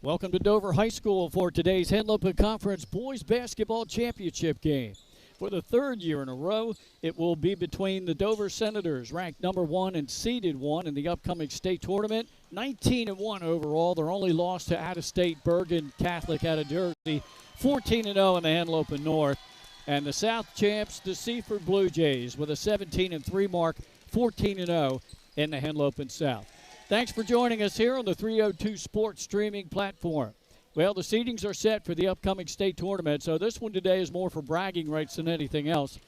Welcome to Dover High School for today's Henlopen Conference Boys Basketball Championship game. For the third year in a row, it will be between the Dover Senators, ranked number 1 and seeded 1 in the upcoming state tournament, 19-1 overall. Their only loss to out-of-state Bergen Catholic out of Jersey, 14-0 in the Henlopen North. And the South champs, the Seaford Blue Jays, with a 17-3 mark, 14-0 in the Henlopen South. Thanks for joining us here on the 302 Sports streaming platform. Well, the seedings are set for the upcoming state tournament, so this one today is more for bragging rights than anything else.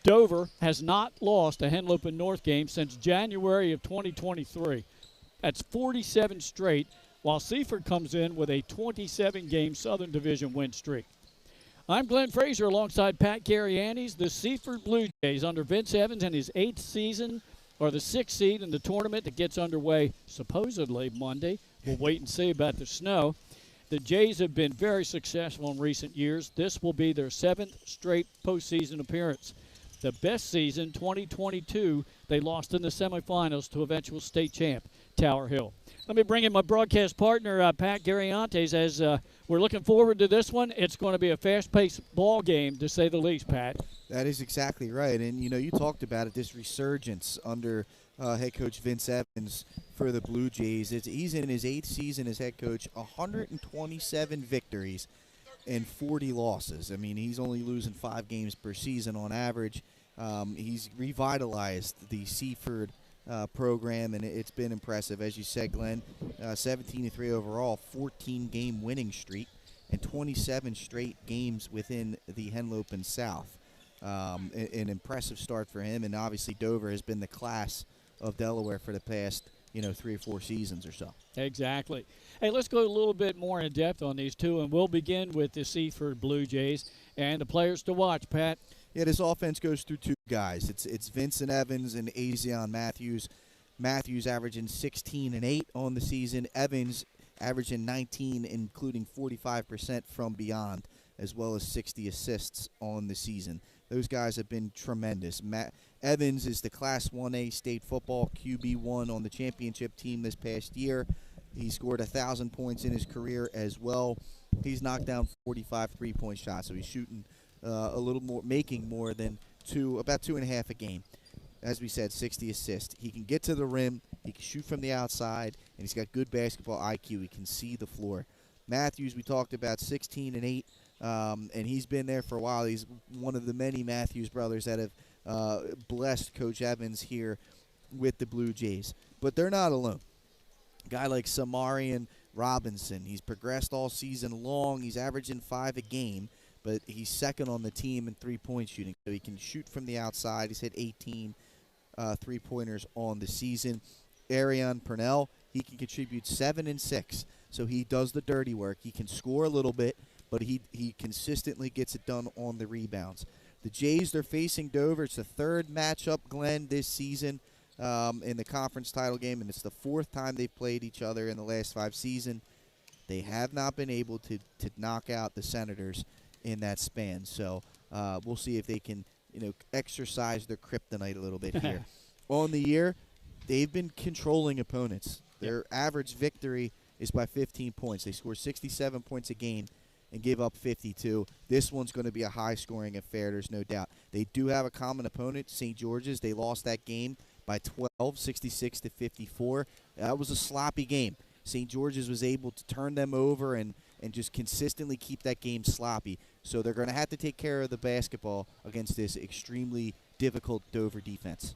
Dover has not lost a Henlopen North game since January of 2023. That's 47 straight, while Seaford comes in with a 27-game Southern Division win streak. I'm Glenn Frazier alongside Pat Gariannis. The Seaford Blue Jays under Vince Evans in his 8th season, or the 6th seed in the tournament that gets underway supposedly Monday. We'll wait and see about the snow. The Jays have been very successful in recent years. This will be their 7th straight postseason appearance. The best season, 2022, they lost in the semifinals to eventual state champ, Tower Hill. Let me bring in my broadcast partner, Pat Gariantis, as we're looking forward to this one. It's going to be a fast-paced ball game, to say the least, Pat. That is exactly right. And, you talked about it, this resurgence under head coach Vince Evans for the Blue Jays. He's in his 8th season as head coach, 127 victories and 40 losses. I mean, he's only losing 5 games per season on average. He's revitalized the Seaford program, and it's been impressive. As you said, Glenn, 17-3 overall, 14-game winning streak, and 27 straight games within the Henlopen South. An impressive start for him, and obviously Dover has been the class of Delaware for the past 3 or 4 seasons or so. Exactly. Hey, let's go a little bit more in depth on these two, and we'll begin with the Seaford Blue Jays and the players to watch, Pat. Yeah, this offense goes through 2 guys. It's Vincent Evans and Azion Matthews. Matthews averaging 16 and 8 on the season. Evans averaging 19, including 45% from beyond, as well as 60 assists on the season. Those guys have been tremendous. Evans is the Class 1A state football QB1 on the championship team this past year. He scored 1,000 points in his career as well. He's knocked down 45 three-point shots, so he's shooting a little more, making more than about 2.5 a game. As we said, 60 assists. He can get to the rim, he can shoot from the outside, and he's got good basketball IQ. He can see the floor. Matthews, we talked about, 16 and 8, and he's been there for a while. He's one of the many Matthews brothers that have blessed Coach Evans here with the Blue Jays. But they're not alone. A guy like Samarian Robinson, he's progressed all season long. He's averaging 5 a game, but he's second on the team in three-point shooting. So he can shoot from the outside. He's hit 18 three-pointers on the season. Arion Purnell, he can contribute 7 and 6. So he does the dirty work. He can score a little bit, but he consistently gets it done on the rebounds. The Jays, they're facing Dover. It's the 3rd matchup, Glenn, this season in the conference title game, and it's the 4th time they've played each other in the last 5 seasons. They have not been able to knock out the Senators in that span. So we'll see if they can exercise their kryptonite a little bit here. On the year, they've been controlling opponents. Their average victory is by 15 points. They score 67 points a game and give up 52. This one's going to be a high-scoring affair, there's no doubt. They do have a common opponent, St. George's. They lost that game by 12, 66-54. That was a sloppy game. St. George's was able to turn them over and just consistently keep that game sloppy. So they're going to have to take care of the basketball against this extremely difficult Dover defense.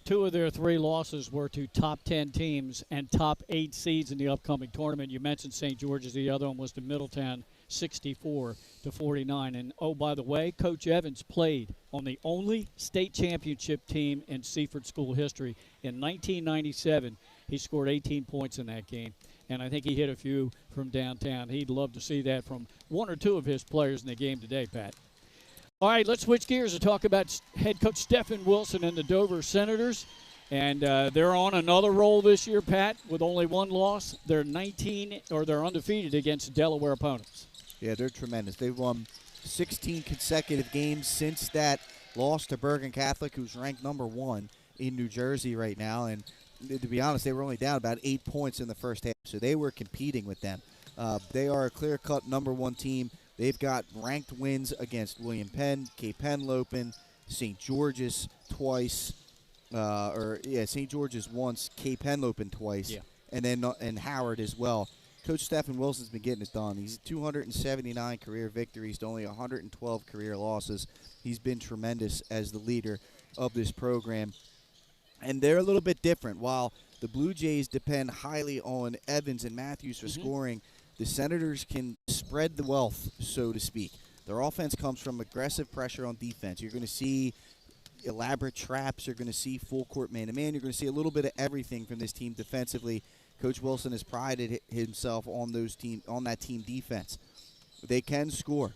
2 of their 3 losses were to top 10 teams and top 8 seeds in the upcoming tournament. You mentioned St. George's. The other one was to Middletown, 64-49. And, oh, by the way, Coach Evans played on the only state championship team in Seaford school history. In 1997, he scored 18 points in that game. And I think he hit a few from downtown. He'd love to see that from 1 or 2 of his players in the game today, Pat. All right, let's switch gears and talk about head coach Stephen Wilson and the Dover Senators. And they're on another roll this year, Pat, with only 1 loss. They're they're undefeated against Delaware opponents. Yeah, they're tremendous. They've won 16 consecutive games since that loss to Bergen Catholic, who's ranked number 1 in New Jersey right now. And to be honest, they were only down about 8 points in the first half, so they were competing with them. They are a clear-cut number one team. They've got ranked wins against William Penn, Cape Henlopen, St. George's twice, St. George's once, Cape Henlopen twice, and then and Howard as well. Coach Stephen Wilson's been getting it done. He's 279 career victories to only 112 career losses. He's been tremendous as the leader of this program. And they're a little bit different. While the Blue Jays depend highly on Evans and Matthews for scoring, the Senators can spread the wealth, so to speak. Their offense comes from aggressive pressure on defense. You're going to see elaborate traps. You're going to see full court man-to-man. You're going to see a little bit of everything from this team defensively. Coach Wilson has prided himself on that team defense. They can score.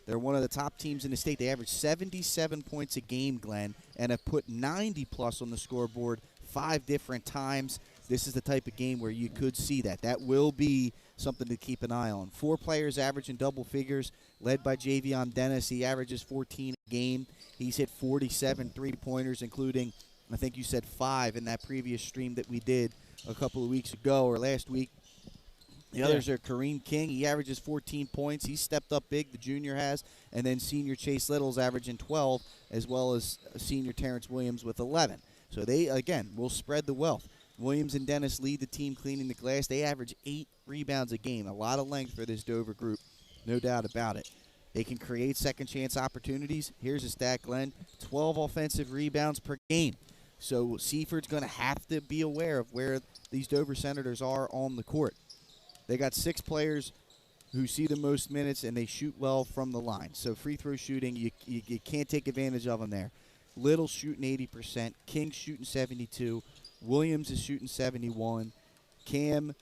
They're one of the top teams in the state. They average 77 points a game, Glenn, and have put 90-plus on the scoreboard 5 different times. This is the type of game where you could see that. That will be something to keep an eye on. 4 players average in double figures, led by Javion Dennis. He averages 14 a game. He's hit 47 three-pointers, including, I think you said 5 in that previous stream that we did a couple of weeks ago or last week. The others are Kareem King. He averages 14 points. He's stepped up big, the junior has. And then senior Chase Little's averaging 12, as well as senior Terrence Williams with 11. So they, again, will spread the wealth. Williams and Dennis lead the team cleaning the glass. They average 8 rebounds a game. A lot of length for this Dover group, no doubt about it. They can create second-chance opportunities. Here's a stat, Glenn. 12 offensive rebounds per game. So Seaford's going to have to be aware of where these Dover Senators are on the court. They got 6 players who see the most minutes, and they shoot well from the line. So free throw shooting, you can't take advantage of them there. Little shooting 80%. King shooting 72. Williams is shooting 71. Cam.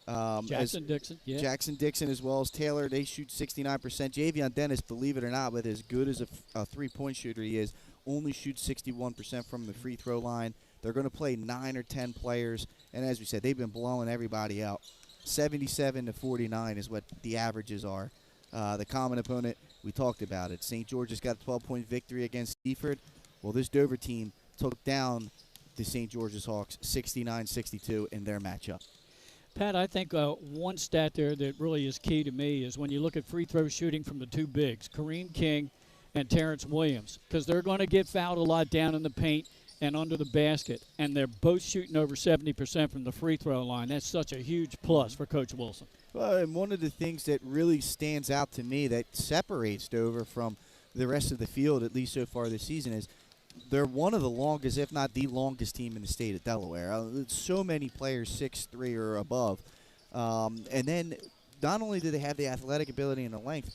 Jackson Dixon. Yeah. Jackson Dixon as well as Taylor, they shoot 69%. Javion Dennis, believe it or not, with as good as a three-point shooter he is, only shoots 61% from the free throw line. They're going to play 9 or 10 players, and as we said, they've been blowing everybody out. 77 to 49 is what the averages are. The common opponent, we talked about it. St. George's got a 12-point victory against Seaford. Well, this Dover team took down the St. George's Hawks 69-62 in their matchup. Pat, I think one stat there that really is key to me is when you look at free throw shooting from the 2 bigs, Kareem King and Terrence Williams, because they're going to get fouled a lot down in the paint and under the basket, and they're both shooting over 70% from the free throw line. That's such a huge plus for Coach Wilson. Well, and one of the things that really stands out to me that separates Dover from the rest of the field, at least so far this season, is they're one of the longest, if not the longest team in the state of Delaware. So many players 6'3" or above. And then not only do they have the athletic ability and the length,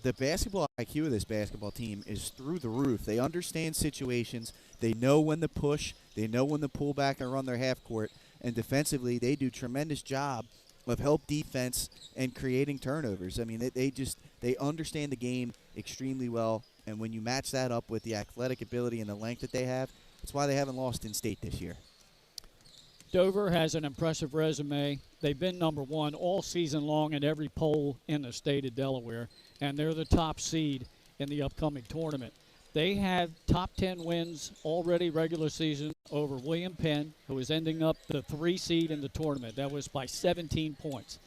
the basketball IQ of this basketball team is through the roof. They understand situations. They know when to push. They know when to pull back and run their half court. And defensively, they do a tremendous job of help defense and creating turnovers. I mean, they understand the game extremely well. And when you match that up with the athletic ability and the length that they have, that's why they haven't lost in state this year. Dover has an impressive resume. They've been number 1 all season long in every poll in the state of Delaware, and they're the top seed in the upcoming tournament. They have top 10 wins already regular season over William Penn, who is ending up the 3 seed in the tournament. That was by 17 points.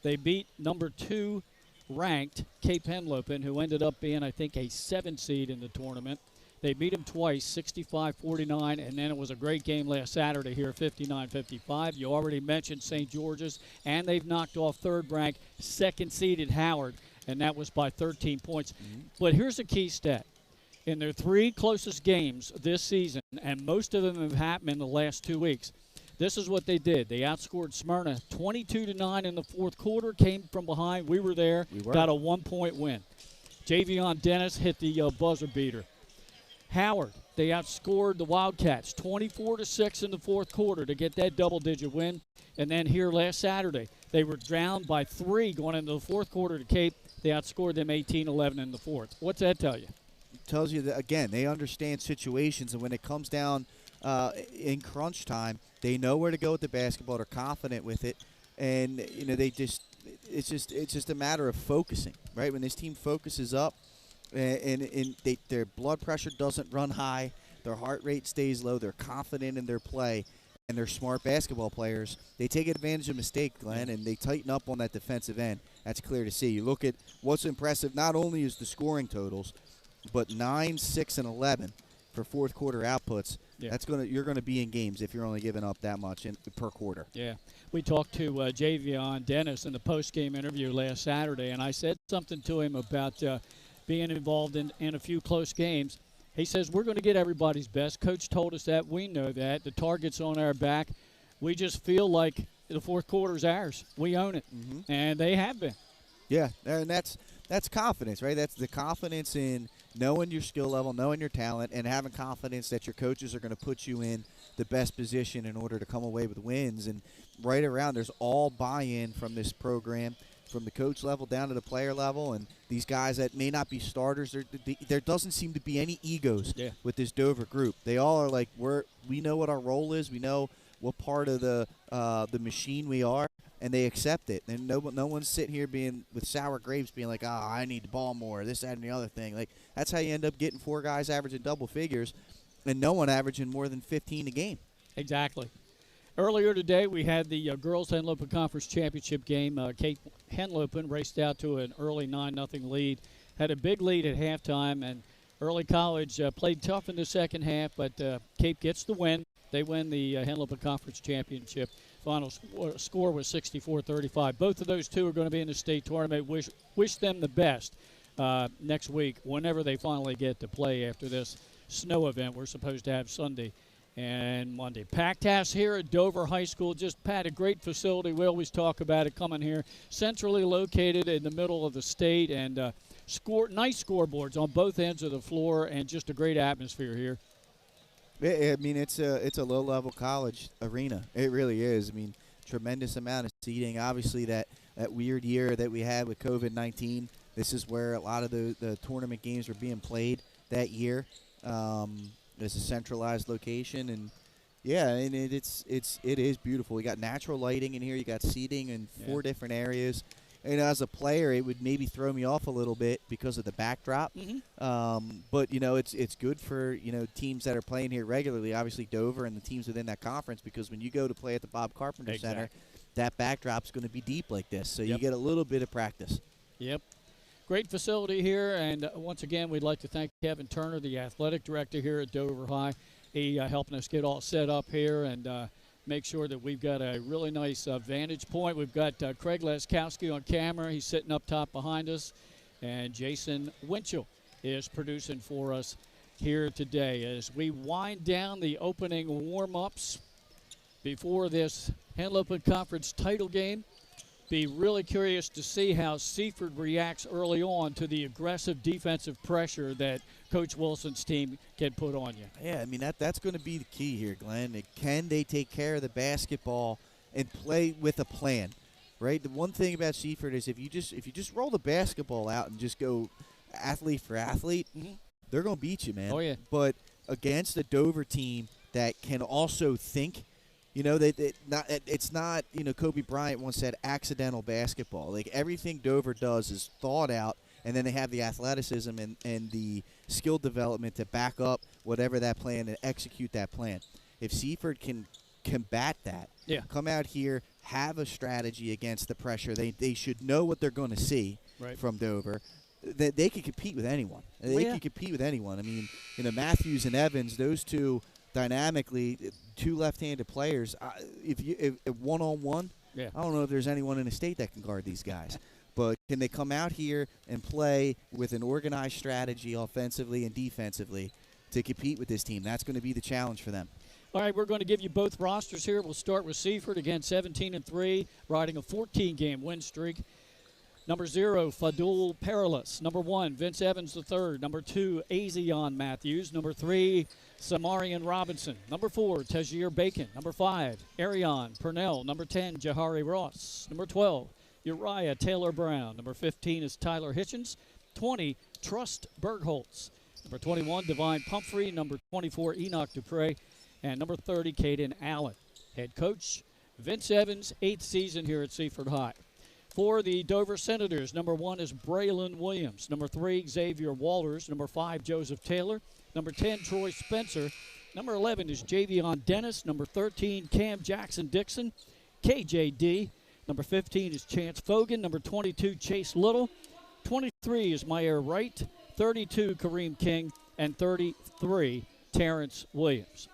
They beat number 2 ranked Cape Henlopen, who ended up being, I think, a 7 seed in the tournament. They beat them twice, 65-49, and then it was a great game last Saturday here, 59-55. You already mentioned St. George's, and they've knocked off third-ranked, second-seeded Howard, and that was by 13 points. But here's a key stat. In their 3 closest games this season, and most of them have happened in the last 2 weeks, this is what they did. They outscored Smyrna 22-9 in the fourth quarter, came from behind. We were there, got a 1-point win. Javion Dennis hit the buzzer beater. Howard, they outscored the Wildcats 24-6 in the fourth quarter to get that double-digit win. And then here last Saturday, they were down by 3 going into the fourth quarter to Cape. They outscored them 18-11 in the fourth. What's that tell you? It tells you that, again, they understand situations, and when it comes down in crunch time, they know where to go with the basketball. They're confident with it, and it's just a matter of focusing, right? When this team focuses up, and their blood pressure doesn't run high, their heart rate stays low, they're confident in their play, and they're smart basketball players. They take advantage of mistake, Glenn, and they tighten up on that defensive end. That's clear to see. You look at what's impressive, not only is the scoring totals, but 9, 6, and 11 for fourth quarter outputs. Yeah. You're gonna be in games if you're only giving up that much per quarter. Yeah. We talked to Javion Dennis in the post-game interview last Saturday, and I said something to him about being involved in a few close games. He says, we're going to get everybody's best. Coach told us that. We know that. The target's on our back. We just feel like the fourth quarter's ours. We own it. Mm-hmm. And they have been. Yeah, and that's confidence, right? That's the confidence in knowing your skill level, knowing your talent, and having confidence that your coaches are going to put you in the best position in order to come away with wins. And right around, there's all buy-in from this program, from the coach level down to the player level, and these guys that may not be starters, there doesn't seem to be any egos with this Dover group. They all are like, we know what our role is, we know what part of the machine we are, and they accept it. And no one's sitting here being with sour grapes, being like, I need the ball more, this, that, and the other thing. Like, that's how you end up getting 4 guys averaging double figures, and no one averaging more than 15 a game. Exactly. Earlier today, we had the Girls Henlopen Conference Championship game. Kate Henlopen raced out to an early 9-0 lead, had a big lead at halftime, and Early College played tough in the second half, but Cape gets the win. They win the Henlopen Conference Championship. Final score was 64-35. Both of those two are going to be in the state tournament. Wish them the best next week whenever they finally get to play after this snow event we're supposed to have Sunday and Monday. Packed house here at Dover High School. Just, Pat, a great facility. We always talk about it coming here. Centrally located in the middle of the state, and nice scoreboards on both ends of the floor, and just a great atmosphere here. I mean, it's a low-level college arena. It really is. I mean, tremendous amount of seating. Obviously, that weird year that we had with COVID-19, this is where a lot of the tournament games were being played that year. It's a centralized location, and yeah, and it is beautiful. You got natural lighting in here. You got seating in 4 different areas. And as a player, it would maybe throw me off a little bit because of the backdrop. Mm-hmm. But, you know, it's good for, you know, teams that are playing here regularly, obviously Dover and the teams within that conference, because when you go to play at the Bob Carpenter Center, that backdrop's going to be deep like this. So you get a little bit of practice. Yep. Great facility here. And once again, we'd like to thank Kevin Turner, the athletic director here at Dover High. He helping us get all set up here and make sure that we've got a really nice vantage point. We've got Craig Laskowski on camera. He's sitting up top behind us. And Jason Winchell is producing for us here today as we wind down the opening warm-ups before this Henlopen Conference title game. Be really curious to see how Seaford reacts early on to the aggressive defensive pressure that Coach Wilson's team can put on you. Yeah, I mean, that's going to be the key here, Glenn. Can they take care of the basketball and play with a plan, right? The one thing about Seaford is if you just roll the basketball out and just go athlete for athlete, they're going to beat you, man. Oh, yeah. But against the Dover team that can also think, you know, it's not, you know, Kobe Bryant once said accidental basketball. Like, everything Dover does is thought out, and then they have the athleticism and the skill development to back up whatever that plan and execute that plan. If Seaford can combat that, come out here, have a strategy against the pressure, they should know what they're going to see from Dover. They can compete with anyone. They can compete with anyone. I mean, you know, Matthews and Evans, those two dynamically, 2 left-handed players. If one-on-one, I don't know if there's anyone in the state that can guard these guys. But can they come out here and play with an organized strategy offensively and defensively to compete with this team? That's going to be the challenge for them. All right, we're going to give you both rosters here. We'll start with Seaford, again 17-3, riding a 14-game win streak. Number 0, Fadul Perilous. Number 1, Vince Evans III. Number 2, Azion Matthews. Number 3, Samarian Robinson. Number 4, Tajir Bacon. Number 5, Arion Purnell. Number 10, Jahari Ross. Number 12, Uriah Taylor Brown. Number 15 is Tyler Hitchens. 20, Trust Bergholtz. Number 21, Divine Pumphrey. Number 24, Enoch Dupre. And number 30, Caden Allen. Head coach, Vince Evans, 8th season here at Seaford High. For the Dover Senators, number 1 is Braylon Williams. Number 3, Xavier Walters. Number 5, Joseph Taylor. Number 10, Troy Spencer. Number 11 is Javion Dennis. Number 13, Cam Jackson-Dixon. KJD. Number 15 is Chance Fogan. Number 22, Chase Little. 23 is Meyer Wright. 32, Kareem King. And 33, Terrence Williams.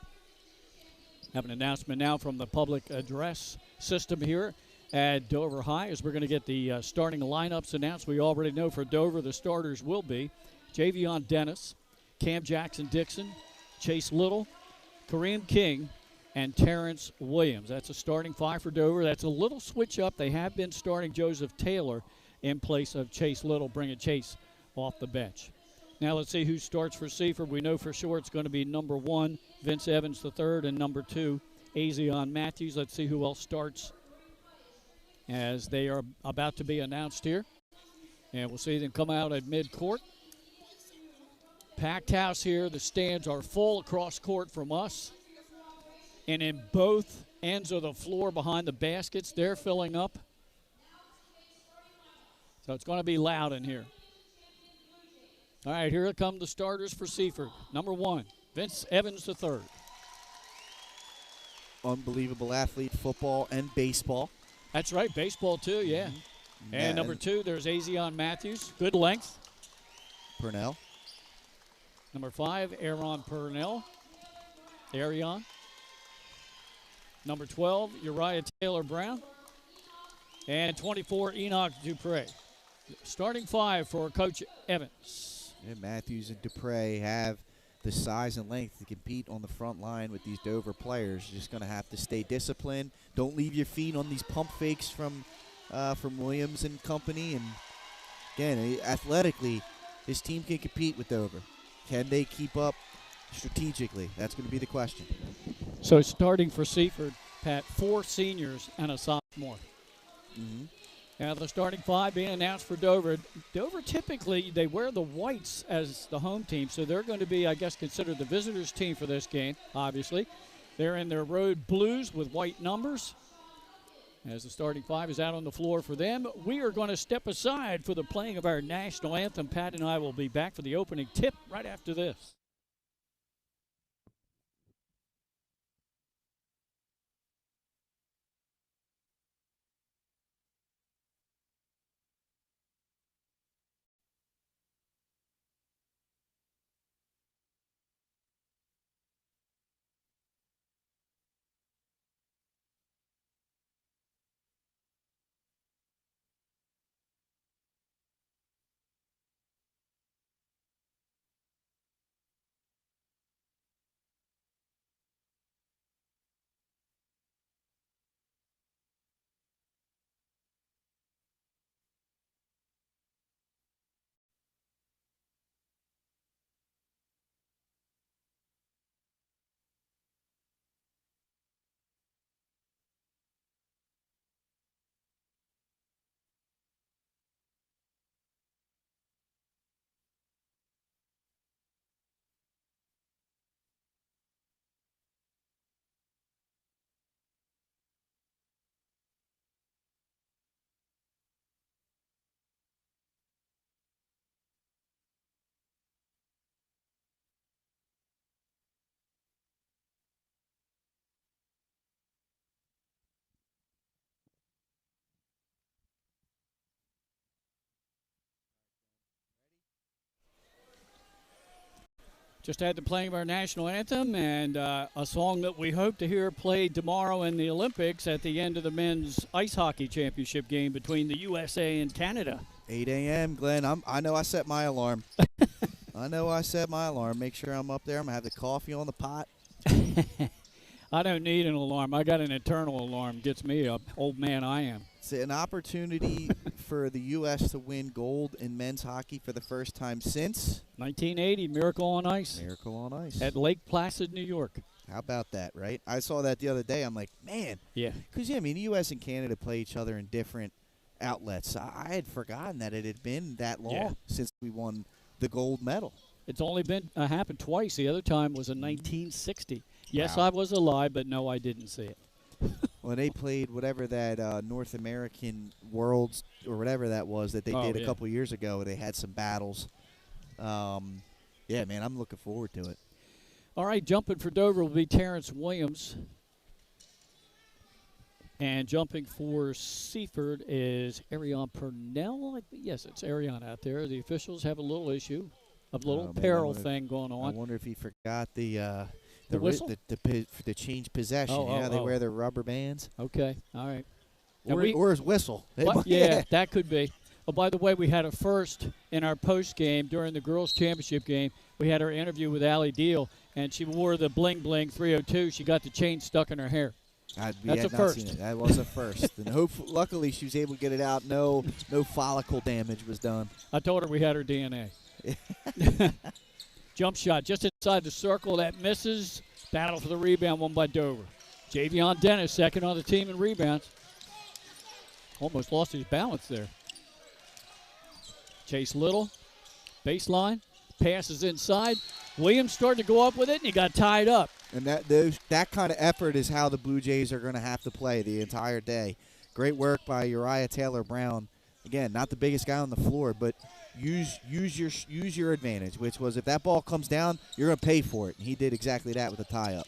Have an announcement now from the public address system here at Dover High as we're going to get the starting lineups announced. We already know for Dover the starters will be Javion Dennis, Cam Jackson-Dixon, Chase Little, Kareem King, and Terrence Williams. That's a starting five for Dover. That's a little switch up. They have been starting Joseph Taylor in place of Chase Little, bringing Chase off the bench. Now let's see who starts for Seaford. We know for sure it's going to be number 1, Vince Evans III, and number 2, Azion Matthews. Let's see who else starts as they are about to be announced here. And we'll see them come out at midcourt. Packed house here. The stands are full across court from us. And in both ends of the floor behind the baskets, they're filling up. So it's going to be loud in here. All right, here come the starters for Seaford. Number 1, Vince Evans III. Unbelievable athlete, football and baseball. That's right, baseball too, yeah. Mm-hmm. And number 2, there's Azion Matthews. Good length. Purnell. Number 5, Aaron Purnell. Arion. Number 12, Uriah Taylor Brown. And 24, Enoch Dupre. Starting 5 for Coach Evans. And Matthews and Dupre have the size and length to compete on the front line with these Dover players. You're just going to have to stay disciplined. Don't leave your feet on these pump fakes from Williams and company. And, again, athletically, this team can compete with Dover. Can they keep up strategically? That's going to be the question. So starting for Seaford, Pat, 4 seniors and a sophomore. Mm-hmm. Now the starting 5 being announced for Dover. Dover typically, they wear the whites as the home team, so they're going to be, I guess, considered the visitors team for this game, obviously. They're in their road blues with white numbers. As the starting 5 is out on the floor for them, we are going to step aside for the playing of our national anthem. Pat and I will be back for the opening tip right after this. Just had the playing of our national anthem and a song that we hope to hear played tomorrow in the Olympics at the end of the men's ice hockey championship game between the USA and Canada. 8 a.m., Glenn. I know I set my alarm. Make sure I'm up there. I'm going to have the coffee on the pot. I don't need an alarm. I got an internal alarm. Gets me up. Old man I am. It's an opportunity for the U.S. to win gold in men's hockey for the first time since 1980, Miracle on Ice. Miracle on Ice. At Lake Placid, New York. How about that, right? I saw that the other day. I'm like, man. Yeah. Because, yeah, I mean, the U.S. and Canada play each other in different outlets. I had forgotten that it had been that long since we won the gold medal. It's only been happened twice. The other time was in 1960. Yes, Wow. I was alive, but no, I didn't see it. Well, they played whatever that North American Worlds or whatever that was that they did a couple years ago. They had some battles. Yeah, man, I'm looking forward to it. All right, jumping for Dover will be Terrence Williams. And jumping for Seaford is Ariane Purnell. Yes, it's Ariane out there. The officials have a little issue, a little peril thing going on. I wonder if he forgot the whistle? The change possession. They wear their rubber bands. Okay, all right. Or his whistle. Yeah, that could be. Oh, by the way, we had a first in our post game during the girls' championship game. We had our interview with Allie Deal, and she wore the bling bling 302. She got the chain stuck in her hair. That's a first. That was a first. And luckily, she was able to get it out. No follicle damage was done. I told her we had her DNA. Jump shot just inside the circle. That misses. Battle for the rebound, won by Dover. Javion Dennis, second on the team in rebounds. Almost lost his balance there. Chase Little, baseline, passes inside. Williams started to go up with it, and he got tied up. And that kind of effort is how the Blue Jays are going to have to play the entire day. Great work by Uriah Taylor-Brown. Again, not the biggest guy on the floor, but use your advantage, which was if that ball comes down, you're going to pay for it. And he did exactly that with a tie-up.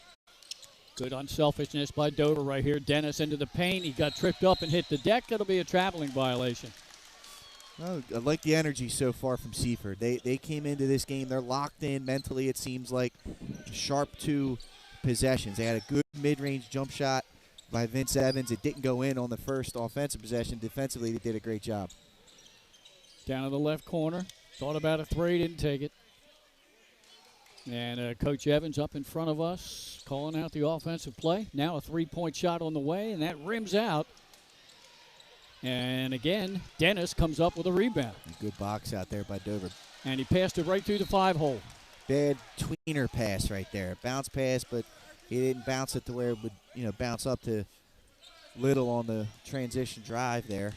Good unselfishness by Dover right here. Dennis into the paint. He got tripped up and hit the deck. That'll be a traveling violation. Well, I like the energy so far from Seaford. They came into this game. They're locked in mentally, it seems like. Sharp 2 possessions. They had a good mid-range jump shot by Vince Evans. It didn't go in on the first offensive possession. Defensively, they did a great job. Down in the left corner. Thought about a three, didn't take it. And Coach Evans up in front of us, calling out the offensive play. Now a three-point shot on the way, and that rims out. And again, Dennis comes up with a rebound. Good box out there by Dover. And he passed it right through the 5-hole. Bad tweener pass right there. Bounce pass, but he didn't bounce it to where it would, bounce up to Little on the transition drive there.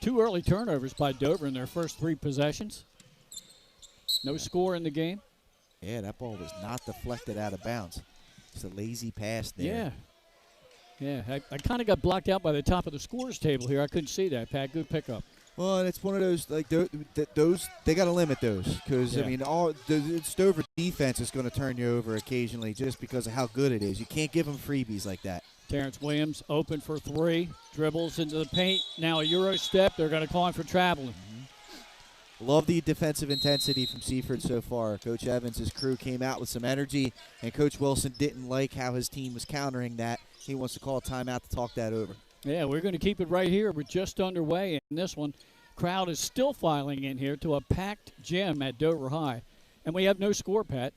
2 early turnovers by Dover in their first 3 possessions. No score in the game. Yeah, that ball was not deflected out of bounds. It's a lazy pass there. Yeah. Yeah, I kind of got blocked out by the top of the scores table here. I couldn't see that, Pat. Good pickup. Well, and it's one of those, like, those they got to limit those because, yeah. I mean, it's Dover defense is going to turn you over occasionally just because of how good it is. You can't give them freebies like that. Terrence Williams open for 3, dribbles into the paint. Now a Euro step. They're going to call him for traveling. Mm-hmm. Love the defensive intensity from Seaford so far. Coach Evans' crew came out with some energy, and Coach Wilson didn't like how his team was countering that. He wants to call a timeout to talk that over. Yeah, we're going to keep it right here. We're just underway in this one. Crowd is still filing in here to a packed gym at Dover High. And we have no score, Pat.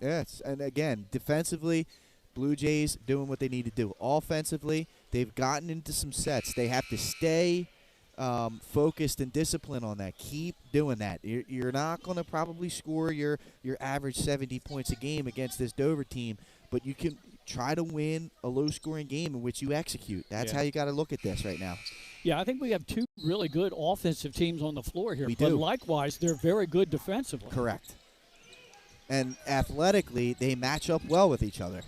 Yes, and again, defensively, Blue Jays doing what they need to do. Offensively, they've gotten into some sets. They have to stay focused and disciplined on that. Keep doing that. You're not going to probably score your average 70 points a game against this Dover team, but you can try to win a low-scoring game in which you execute. That's how you got to look at this right now. Yeah, I think we have 2 really good offensive teams on the floor here. We but do. Likewise, they're very good defensively. Correct. And athletically, they match up well with each other.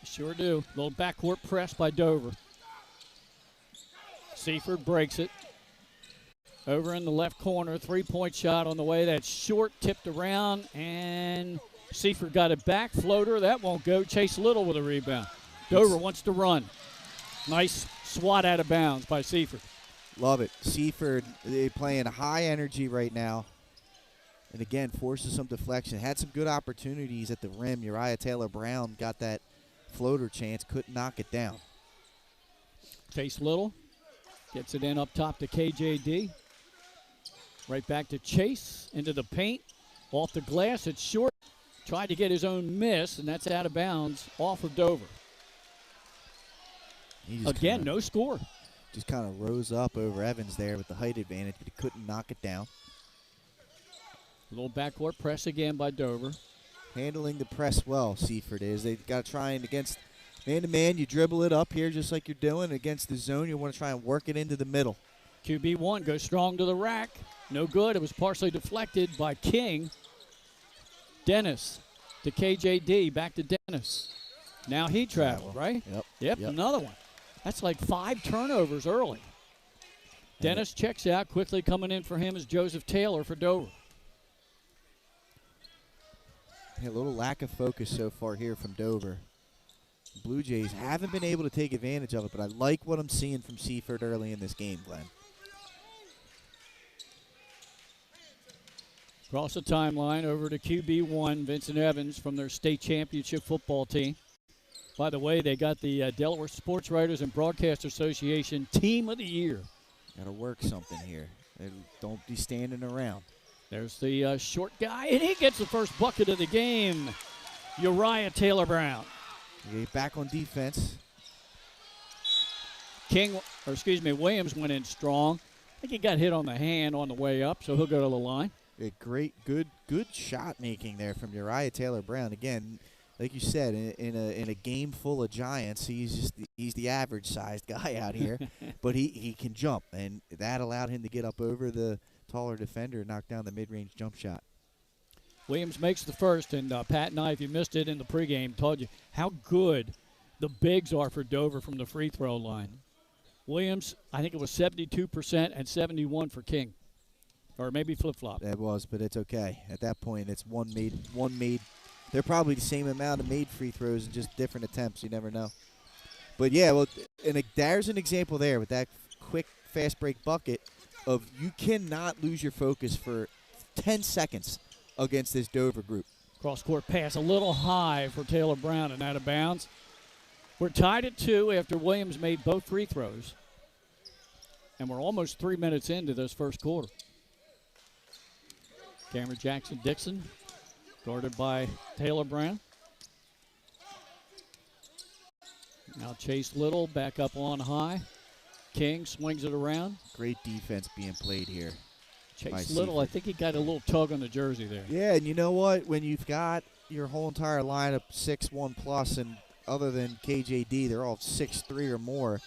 Sure do. Little backcourt press by Dover. Seaford breaks it. Over in the left corner, 3-point shot on the way. That's short, tipped around, and Seaford got it back. Floater, that won't go. Chase Little with a rebound. Dover wants to run. Nice swat out of bounds by Seaford. Love it. Seaford, they playing high energy right now. And again, forces some deflection. Had some good opportunities at the rim. Uriah Taylor-Brown got that floater chance, couldn't knock it down. Chase Little gets it in up top to KJD. Right back to Chase, into the paint. Off the glass, it's short. Tried to get his own miss, and that's out of bounds off of Dover. Again, no score. Just kind of rose up over Evans there with the height advantage, but he couldn't knock it down. A little backcourt press again by Dover. Handling the press well, Seaford is. They've got to try and against man-to-man, you dribble it up here just like you're doing. Against the zone, you want to try and work it into the middle. QB1 goes strong to the rack. No good. It was partially deflected by King. Dennis to KJD. Back to Dennis. Now he traveled, right? Yep, another one. That's like 5 turnovers early. Dennis checks out. Quickly coming in for him is Joseph Taylor for Dover. A little lack of focus so far here from Dover. Blue Jays haven't been able to take advantage of it, but I like what I'm seeing from Seaford early in this game, Glenn. Across the timeline over to QB1, Vincent Evans from their state championship football team. By the way, they got the Delaware Sports Writers and Broadcast Association Team of the Year. Got to work something here. Don't be standing around. There's the short guy, and he gets the first bucket of the game. Uriah Taylor Brown. Back on defense. Williams went in strong. I think he got hit on the hand on the way up, so he'll go to the line. A good shot making there from Uriah Taylor Brown. Again, like you said, in a game full of giants, he's the average sized guy out here, but he can jump, and that allowed him to get up over the taller defender and knock down the mid-range jump shot. Williams makes the first, and Pat and I, if you missed it in the pregame, told you how good the bigs are for Dover from the free throw line. Williams, I think it was 72% and 71 for King, or maybe flip-flop. That was, but it's okay. At that point, it's one made. They're probably the same amount of made free throws and just different attempts. You never know. But, yeah, well, there's an example there with that quick, fast break bucket of you cannot lose your focus for 10 seconds against this Dover group. Cross-court pass a little high for Taylor Brown and out of bounds. We're tied at 2 after Williams made both free throws. And we're almost 3 minutes into this first quarter. Cameron Jackson-Dixon, guarded by Taylor Brown. Now Chase Little back up on high. King swings it around. Great defense being played here. Chase Little, I think he got a little tug on the jersey there. Yeah, and you know what? When you've got your whole entire lineup 6'1 plus, and other than KJD, they're all 6'3 or more.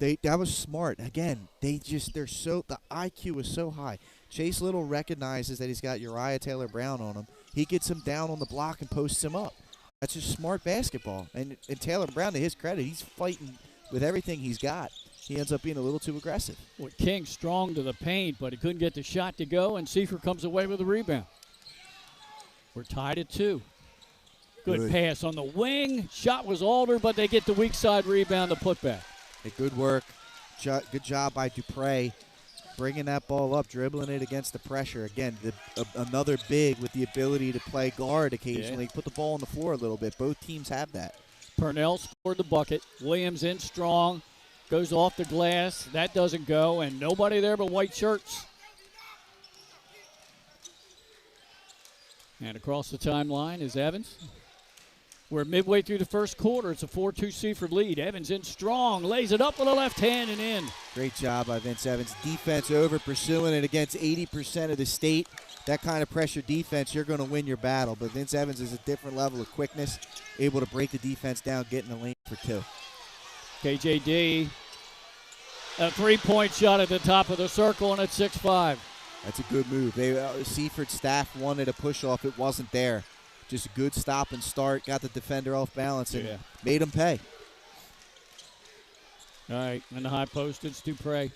That was smart. Again, the IQ is so high. Chase Little recognizes that he's got Uriah Taylor Brown on him. He gets him down on the block and posts him up. That's just smart basketball. And Taylor Brown, to his credit, he's fighting with everything he's got. He ends up being a little too aggressive. Well, King strong to the paint, but he couldn't get the shot to go, and Seaford comes away with a rebound. We're tied at 2. Good pass on the wing. Shot was altered, but they get the weak side rebound to put back. Good work. Good job by Dupre bringing that ball up, dribbling it against the pressure. Again, another big with the ability to play guard occasionally, put the ball on the floor a little bit. Both teams have that. Purnell scored the bucket. Williams in strong. Goes off the glass. That doesn't go, and nobody there but white shirts. And across the timeline is Evans. We're midway through the first quarter. It's a 4-2 Seaford lead. Evans in strong. Lays it up with a left hand and in. Great job by Vince Evans. Defense over, pursuing it against 80% of the state. That kind of pressure defense, you're going to win your battle. But Vince Evans is a different level of quickness, able to break the defense down, get in the lane for 2. KJD, a three-point shot at the top of the circle, and it's 6-5. That's a good move. Seaford staff wanted a push-off. It wasn't there. Just a good stop and start. Got the defender off balance and made him pay. All right, in the high post, it's Dupre.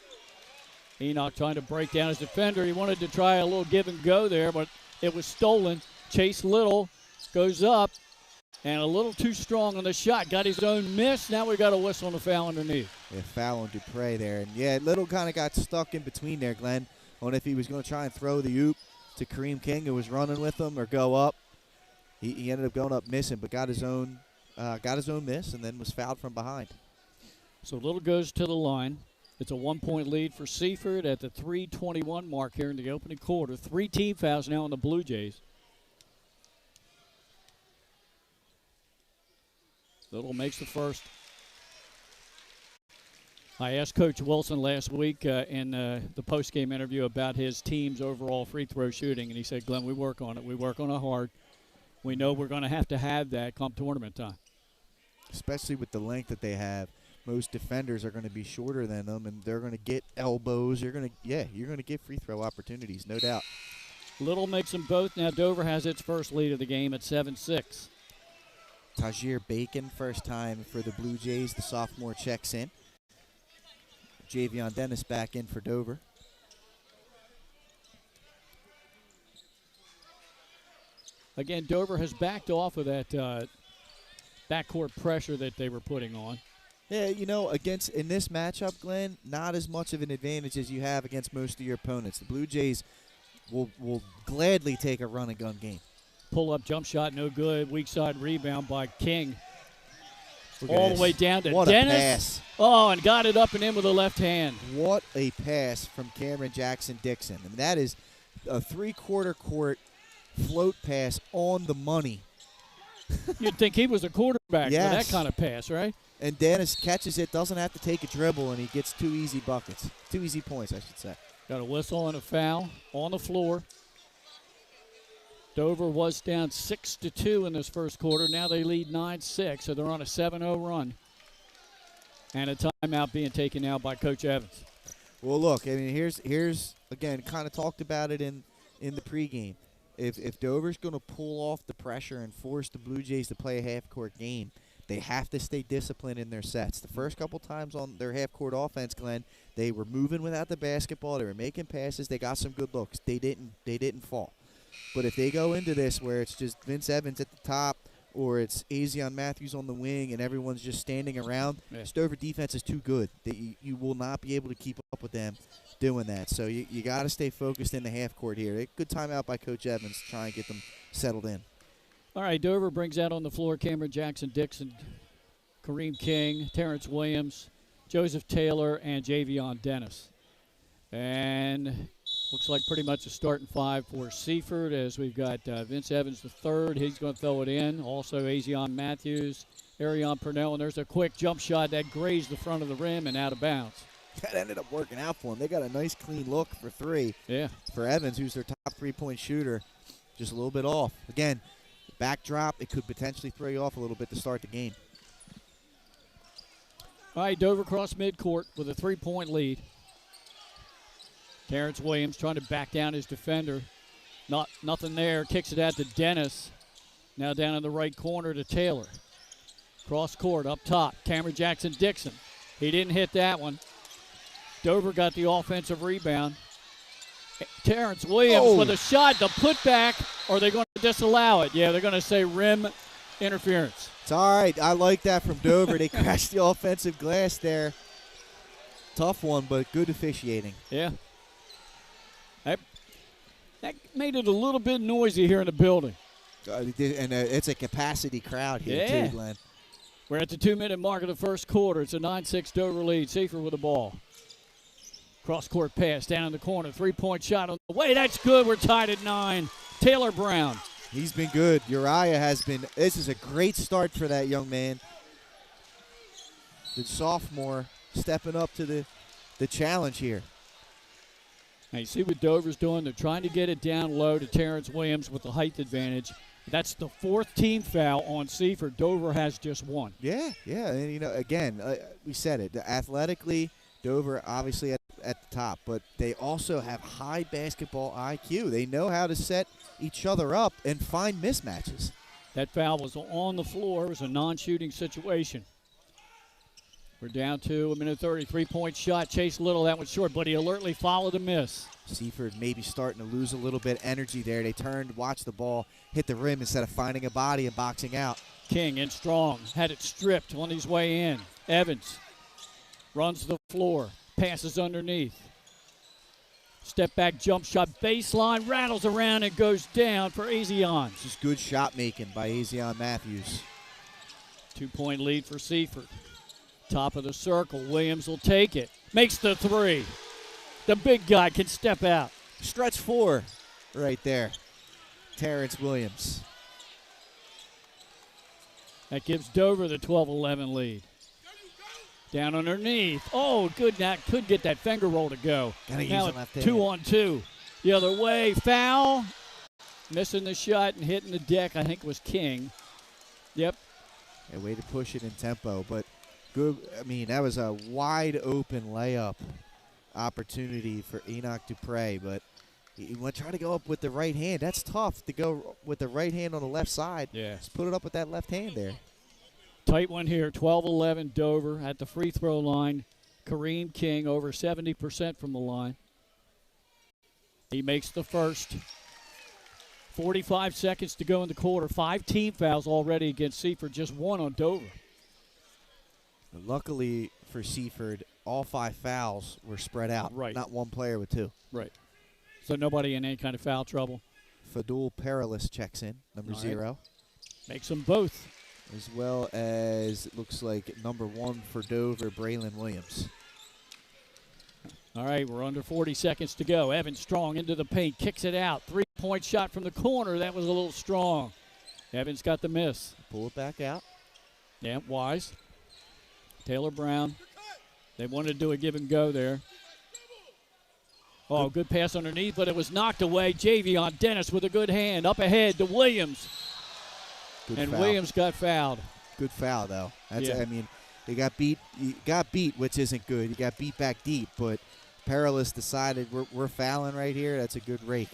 Enoch trying to break down his defender. He wanted to try a little give and go there, but it was stolen. Chase Little goes up. And a little too strong on the shot. Got his own miss. Now we got a whistle on the foul underneath. Yeah, foul on Dupre there. And, Little kind of got stuck in between there, Glenn, on if he was going to try and throw the oop to Kareem King, who was running with him, or go up. He ended up going up missing, but got his own miss and then was fouled from behind. So Little goes to the line. It's a 1-point lead for Seaford at the 3:21 mark here in the opening quarter. 3 team fouls now on the Blue Jays. Little makes the first. I asked Coach Wilson last week in the post-game interview about his team's overall free throw shooting, and he said, Glenn, we work on it. We work on it hard. We know we're going to have that come tournament time. Especially with the length that they have. Most defenders are going to be shorter than them, and they're going to get elbows. You're going to get free throw opportunities, no doubt. Little makes them both. Now Dover has its first lead of the game at 7-6. Tajir Bacon, first time for the Blue Jays. The sophomore checks in. Javion Dennis back in for Dover. Again, Dover has backed off of that backcourt pressure that they were putting on. Yeah, in this matchup, Glenn, not as much of an advantage as you have against most of your opponents. The Blue Jays will gladly take a run-and-gun game. Pull-up jump shot, no good. Weak side rebound by King. All the way down to what Dennis. A pass. Oh, and got it up and in with the left hand. What a pass from Cameron Jackson-Dixon. I mean, that is a three-quarter court float pass on the money. You'd think he was a quarterback Yes. for that kind of pass, right? And Dennis catches it, doesn't have to take a dribble, and he gets 2 easy buckets. 2 easy points, I should say. Got a whistle and a foul on the floor. Dover was down 6-2 in this first quarter. Now they lead 9-6, so they're on a 7-0 run. And a timeout being taken out by Coach Evans. Well, look, I mean, here's again, kind of talked about it in the pregame. If Dover's going to pull off the pressure and force the Blue Jays to play a half-court game, they have to stay disciplined in their sets. The first couple times on their half-court offense, Glenn, they were moving without the basketball. They were making passes. They got some good looks. They didn't fall. But if they go into this where it's just Vince Evans at the top or it's Azion Matthews on the wing and everyone's just standing around, this Dover defense is too good. You will not be able to keep up with them doing that. So you got to stay focused in the half court here. Good timeout by Coach Evans to try and get them settled in. All right, Dover brings out on the floor Cameron Jackson-Dixon, Kareem King, Terrence Williams, Joseph Taylor, and Javion Dennis. And looks like pretty much a starting five for Seaford as we've got Vince Evans the third. He's going to throw it in. Also Azion Matthews, Arion Purnell, and there's a quick jump shot that grazed the front of the rim and out of bounds. That ended up working out for them. They got a nice clean look for three. Yeah. For Evans, who's their top three-point shooter, just a little bit off. Again, backdrop, it could potentially throw you off a little bit to start the game. All right, Dover cross midcourt with a 3-point lead. Terrence Williams trying to back down his defender. Nothing there. Kicks it out to Dennis. Now down in the right corner to Taylor. Cross court up top. Cameron Jackson-Dixon. He didn't hit that one. Dover got the offensive rebound. Terrence Williams with a shot. The putback. Or are they going to disallow it? Yeah, they're going to say rim interference. It's all right. I like that from Dover. They crashed the offensive glass there. Tough one, but good officiating. Yeah. That made it a little bit noisy here in the building. And it's a capacity crowd here, too, Glenn. We're at the 2-minute mark of the first quarter. It's a 9-6 Dover lead. Seaford with the ball. Cross-court pass down in the corner. 3-point shot on the way. That's good. We're tied at 9. Taylor Brown. He's been good. Uriah has been – this is a great start for that young man. The sophomore stepping up to the challenge here. Now you see what Dover's doing. They're trying to get it down low to Terrence Williams with the height advantage. That's the 4th team foul on Seaford. Dover has just 1. Yeah. And, again, we said it. Athletically, Dover obviously at the top, but they also have high basketball IQ. They know how to set each other up and find mismatches. That foul was on the floor. It was a non-shooting situation. We're down to 1:30. 3-point shot. Chase Little, that one's short, but he alertly followed a miss. Seaford maybe starting to lose a little bit of energy there. They turned, watched the ball, hit the rim instead of finding a body and boxing out. King in strong. Had it stripped on his way in. Evans runs the floor. Passes underneath. Step back jump shot. Baseline. Rattles around and goes down for Azion. Just good shot making by Azion Matthews. 2-point lead for Seaford. Top of the circle. Williams will take it. Makes the 3. The big guy can step out. Stretch 4 right there. Terrence Williams. That gives Dover the 12-11 lead. Down underneath. Oh, good. Now could get that finger roll to go. Gotta use now the left hand. 2-on-2. The other way. Foul. Missing the shot and hitting the deck, I think, was King. Yep. A way to push it in tempo, but good. I mean, that was a wide open layup opportunity for Enoch Dupre, but he went try to go up with the right hand. That's tough to go with the right hand on the left side. Yeah. Just put it up with that left hand there. Tight one here. 12-11 Dover at the free throw line. Kareem King over 70% from the line. He makes the first. 45 seconds to go in the quarter. 5 team fouls already against Seaford, just 1 on Dover. Luckily for Seaford, all 5 fouls were spread out. Right. Not one player with 2. Right. So nobody in any kind of foul trouble. Fadul Perilous checks in, number 0. Makes them both. As well as, it looks like, number 1 for Dover, Braylon Williams. All right, we're under 40 seconds to go. Evans strong into the paint, kicks it out. 3-point shot from the corner. That was a little strong. Evans got the miss. Pull it back out. Yeah, Wise. Taylor Brown. They wanted to do a give and go there. Oh, good pass underneath, but it was knocked away. Javion Dennis with a good hand. Up ahead to Williams. Good and foul. Williams got fouled. Good foul, though. That's, Yeah. I mean, they got beat. You got beat, which isn't good. You got beat back deep, but Perilous decided we're fouling right here. That's a good rake.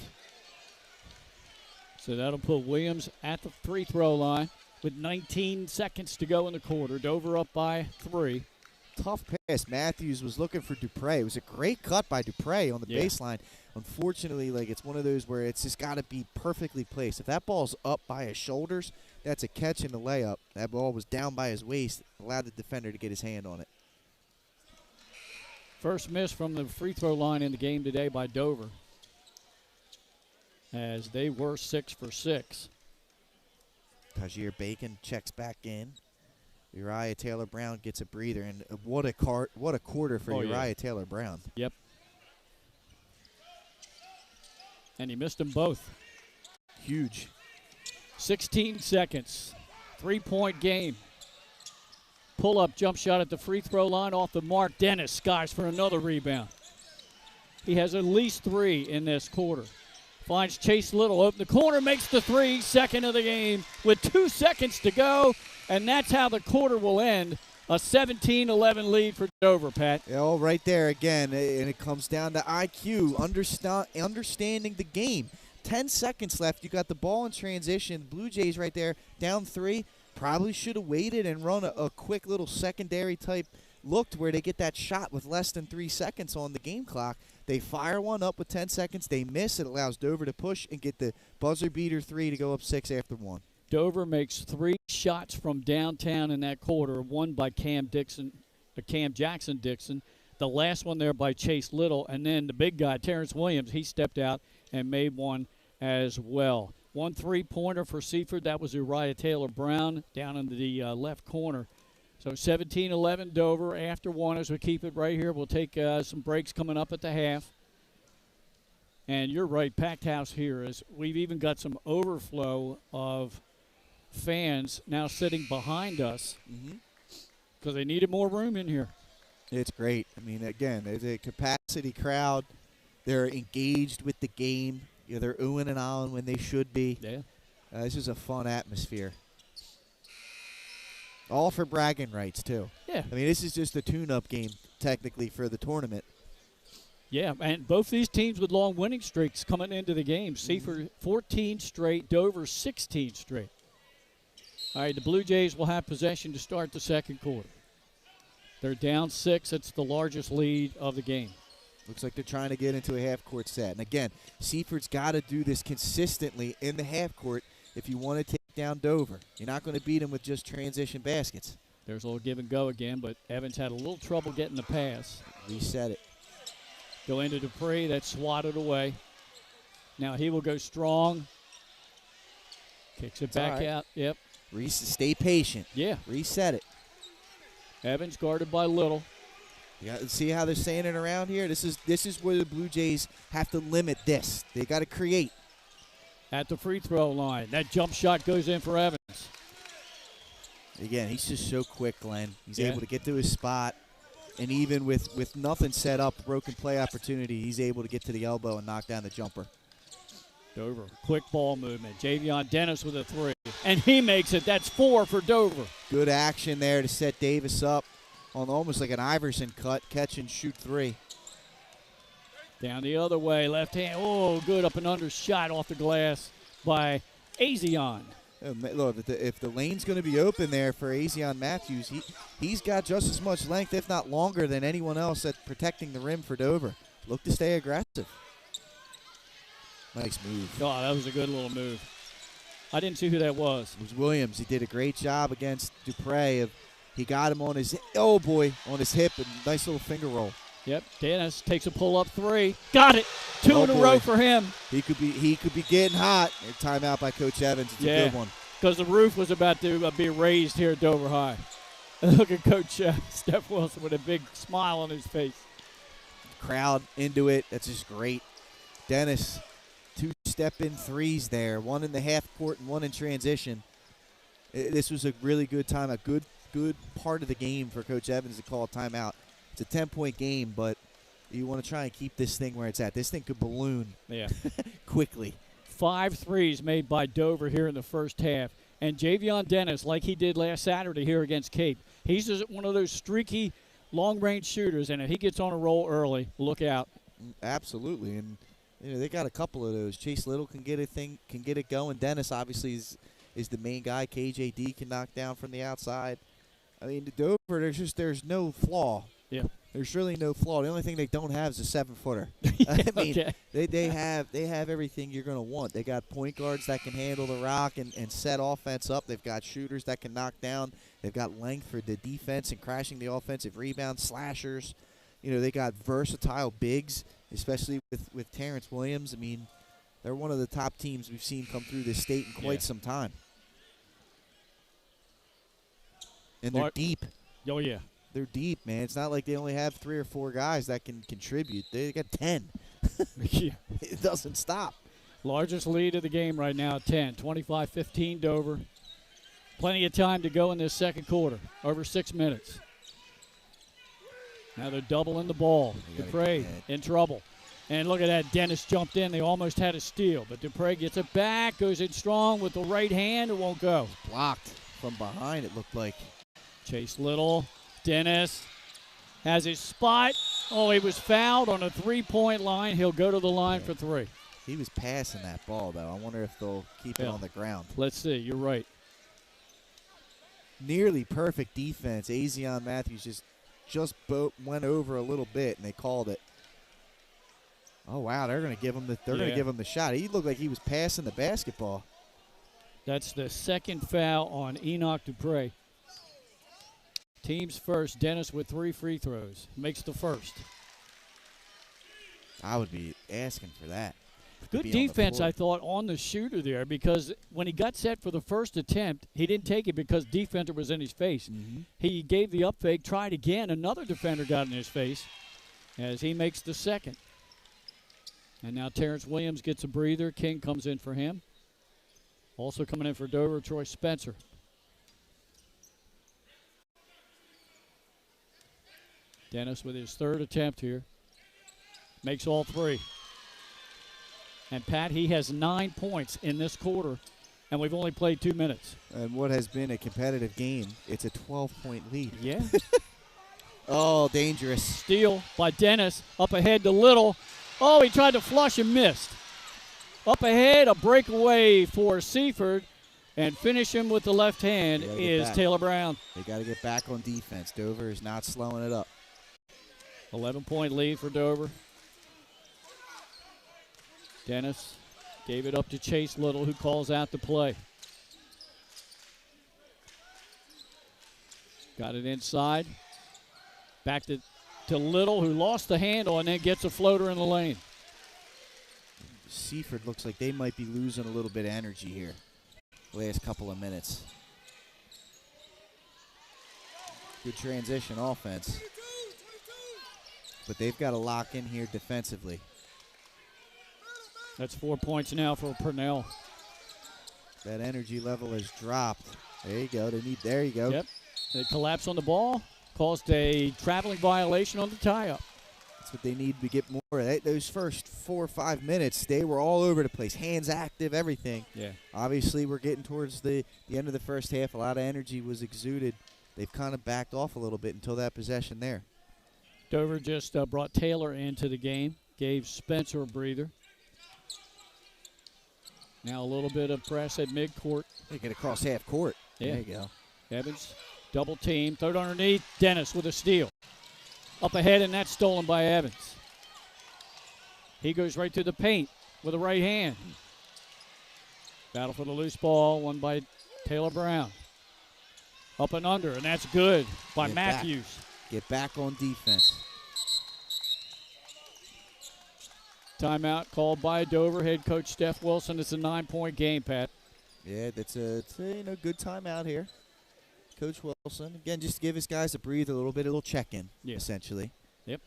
So that'll put Williams at the free throw line with 19 seconds to go in the quarter. Dover up by 3. Tough pass. Matthews was looking for Dupre. It was a great cut by Dupre on the baseline. Unfortunately, like, it's one of those where it's just got to be perfectly placed. If that ball's up by his shoulders, that's a catch in the layup. That ball was down by his waist, allowed the defender to get his hand on it. First miss from the free throw line in the game today by Dover, as they were 6 for 6. Tajir Bacon checks back in. Uriah Taylor Brown gets a breather, and what a quarter for Uriah Taylor Brown. Yep. And he missed them both. Huge. 16 seconds. 3-point game. Pull-up jump shot at the free throw line off the mark. Dennis skies for another rebound. He has at least 3 in this quarter. Finds Chase Little, open the corner, makes the 3, second of the game with 2 seconds to go, and that's how the quarter will end. A 17-11 lead for Dover, Pat. Yeah, all right there again, and it comes down to IQ, understanding the game. 10 seconds left. You got the ball in transition. Blue Jays right there, down 3. Probably should have waited and run a quick little secondary type look to where they get that shot with less than 3 seconds on the game clock. They fire one up with 10 seconds. They miss. It allows Dover to push and get the buzzer beater 3 to go up 6 after 1. Dover makes 3 shots from downtown in that quarter, one by Cam Jackson Dixon, the last one there by Chase Little, and then the big guy, Terrence Williams, he stepped out and made one as well. 1 3-pointer for Seaford. That was Uriah Taylor Brown down in the left corner. So 17-11 Dover after 1 as we keep it right here. We'll take some breaks coming up at the half. And you're right, packed house here. As we've even got some overflow of fans now sitting behind us because they needed more room in here. It's great. I mean, again, there's a capacity crowd. They're engaged with the game. You know, they're oohing and ahhing when they should be. Yeah. This is a fun atmosphere. All for bragging rights, too. Yeah. I mean, this is just a tune-up game, technically, for the tournament. Yeah, and both these teams with long winning streaks coming into the game. Seaford 14 straight, Dover 16 straight. All right, the Blue Jays will have possession to start the second quarter. They're down 6. It's the largest lead of the game. Looks like they're trying to get into a half-court set. And, again, Seaford's got to do this consistently in the half-court if you want to take down Dover. You're not going to beat them with just transition baskets. There's a little give and go again, but Evans had a little trouble getting the pass. Reset it. Go into Dupree. That's swatted away. Now he will go strong. Kicks it back out. Yep. Stay patient. Yeah. Reset it. Evans guarded by Little. Yeah, see how they're saying it around here? This is where the Blue Jays have to limit this. They got to create. At the free throw line. That jump shot goes in for Evans. Again, he's just so quick, Glenn. He's able to get to his spot. And even with nothing set up, broken play opportunity, he's able to get to the elbow and knock down the jumper. Dover, quick ball movement. Javion Dennis with a 3. And he makes it. That's 4 for Dover. Good action there to set Davis up on almost like an Iverson cut, catch and shoot 3. Down the other way, left hand. Oh, good up and under shot off the glass by Azion. Look, if the lane's going to be open there for Azion Matthews, he's got just as much length, if not longer, than anyone else at protecting the rim for Dover. Look to stay aggressive. Nice move. Oh, that was a good little move. I didn't see who that was. It was Williams. He did a great job against Dupre. He got him on his, oh boy, on his hip. A nice little finger roll. Yep, Dennis takes a pull-up three. Got it. Two in a row for him. He could be getting hot. Timeout by Coach Evans. It's a good one. Because the roof was about to be raised here at Dover High. And look at Coach Steph Wilson with a big smile on his face. Crowd into it. That's just great. Dennis, 2 step-in threes there. 1 in the half court and 1 in transition. This was a really good time. A good part of the game for Coach Evans to call a timeout. It's a 10-point game, but you want to try and keep this thing where it's at. This thing could balloon quickly. 5 threes made by Dover here in the first half. And Javion Dennis, like he did last Saturday here against Cape, he's just one of those streaky, long-range shooters, and if he gets on a roll early, look out. Absolutely, and they got a couple of those. Chase Little can get it going. Dennis obviously is the main guy. KJD can knock down from the outside. I mean, Dover, there's no flaw. Yeah. There's really no flaw. The only thing they don't have is a 7-footer. I mean, they have everything you're going to want. They got point guards that can handle the rock and set offense up. They've got shooters that can knock down. They've got length for the defense and crashing the offensive rebound, slashers. They got versatile bigs, especially with Terrence Williams. I mean, they're one of the top teams we've seen come through this state in quite some time. And they're deep. Oh, yeah. They're deep, man. It's not like they only have 3 or 4 guys that can contribute. They got 10. It doesn't stop. Largest lead of the game right now, 10. 25-15 Dover. Plenty of time to go in this second quarter. Over 6 minutes. Now they're doubling the ball. Dupre in trouble. And look at that. Dennis jumped in. They almost had a steal. But Dupre gets it back, goes in strong with the right hand. It won't go. Blocked from behind, it looked like. Chase Little. Dennis has his spot. Oh, he was fouled on a 3-point line. He'll go to the line for 3. He was passing that ball, though. I wonder if they'll keep it on the ground. Let's see. You're right. Nearly perfect defense. Azion Matthews just went over a little bit, and they called it. Oh, wow. They're going to give him the shot. He looked like he was passing the basketball. That's the second foul on Enoch Dupre. Team's first. Dennis with 3 free throws. Makes the first. I would be asking for that. Good defense, I thought, on the shooter there, because when he got set for the first attempt, he didn't take it because defender was in his face. Mm-hmm. He gave the up fake, tried again. Another defender got in his face as he makes the second. And now Terrence Williams gets a breather. King comes in for him. Also coming in for Dover, Troy Spencer. Dennis with his 3rd attempt here. Makes all 3. And, Pat, he has 9 points in this quarter, and we've only played 2 minutes. And what has been a competitive game, it's a 12-point lead. Yeah. Oh, dangerous. Steal by Dennis. Up ahead to Little. Oh, he tried to flush and missed. Up ahead, a breakaway for Seaford. And finish him with the left hand is Taylor Brown. They got to get back on defense. Dover is not slowing it up. 11-point lead for Dover. Dennis gave it up to Chase Little, who calls out the play. Got it inside. Back to Little, who lost the handle and then gets a floater in the lane. Seaford looks like they might be losing a little bit of energy here. Last couple of minutes. Good transition offense. But they've got to lock in here defensively. That's 4 points now for Purnell. That energy level has dropped. There you go. There you go. Yep. They collapse on the ball. Caused a traveling violation on the tie-up. That's what they need to get more. Those first 4 or 5 minutes, they were all over the place. Hands active, everything. Yeah. Obviously, we're getting towards the end of the first half. A lot of energy was exuded. They've kind of backed off a little bit until that possession there. Dover just brought Taylor into the game. Gave Spencer a breather. Now a little bit of press at midcourt. They get across half court. Yeah. There you go. Evans, double team, third underneath. Dennis with a steal. Up ahead, and that's stolen by Evans. He goes right to the paint. with a right hand. Battle for the loose ball, won by Taylor Brown. Up and under, and that's good by Matthews. Get back on defense. Timeout called by Dover. Head coach Steph Wilson. It's a 9-point game, Pat. Yeah, it's a good timeout here. Coach Wilson, again, just to give his guys a breathe a little check-in, essentially. Yep.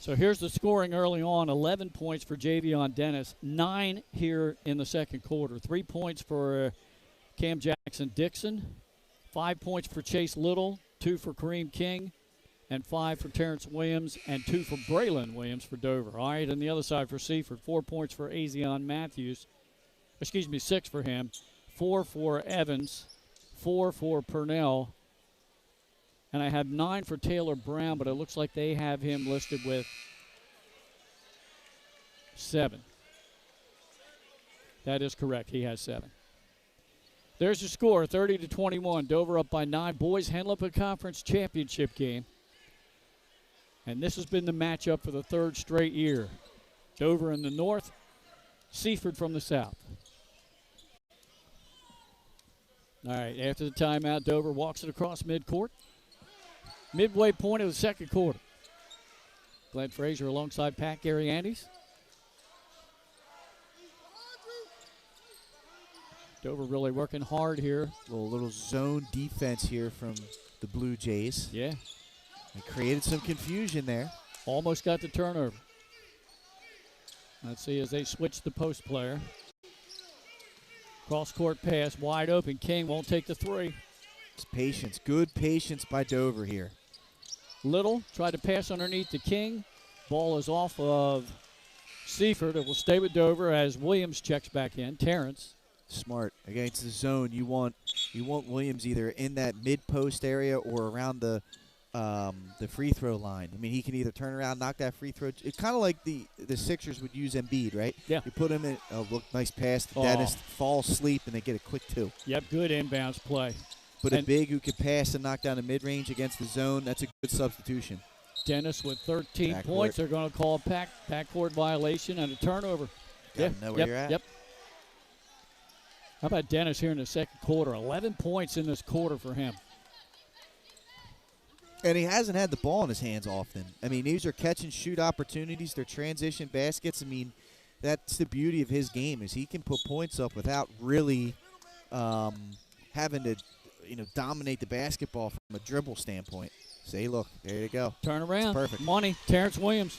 So here's the scoring early on. 11 points for Javion Dennis. 9 here in the second quarter. 3 points for Cam Jackson-Dixon. 5 points for Chase Little. 2 for Kareem King. And 5 for Terrence Williams. And 2 for Braylon Williams for Dover. All right, on the other side for Seaford, 4 points for Azion Matthews. 6 for him. 4 for Evans. 4 for Purnell. And I have 9 for Taylor Brown, but it looks like they have him listed with 7. That is correct. He has 7. There's your score, 30-21. Dover up by 9. Boys Henlopen Conference Championship game. And this has been the matchup for the 3rd straight year. Dover in the north, Seaford from the south. All right, after the timeout, Dover walks it across midcourt. Midway point of the second quarter. Glenn Frazier alongside Pat Gary-Andes. Dover really working hard here. Little zone defense here from the Blue Jays. Yeah. They created some confusion there. Almost got the turnover. Let's see as they switch the post player. Cross-court pass, wide open. King won't take the 3. It's patience. Good patience by Dover here. Little tried to pass underneath to King. Ball is off of Seaford. It will stay with Dover as Williams checks back in. Terrence. Smart. Against the zone, you want Williams either in that mid-post area or around the free throw line. I mean, he can either turn around, knock that free throw. It's kind of like the Sixers would use Embiid, right? Yeah. You put him in, nice pass to Dennis, fall asleep, and they get a quick 2. Yep, good inbounds play. But a big who can pass and knock down the mid-range against the zone, that's a good substitution. Dennis with 13 points. They're going to call a backcourt violation and a turnover. Gotta know where you're at. Yep. How about Dennis here in the second quarter? 11 points in this quarter for him. And he hasn't had the ball in his hands often. I mean, these are catch-and-shoot opportunities. They're transition baskets. I mean, that's the beauty of his game is he can put points up without really having to, dominate the basketball from a dribble standpoint. Say, look, there you go. Turn around. That's perfect. Money. Terrence Williams.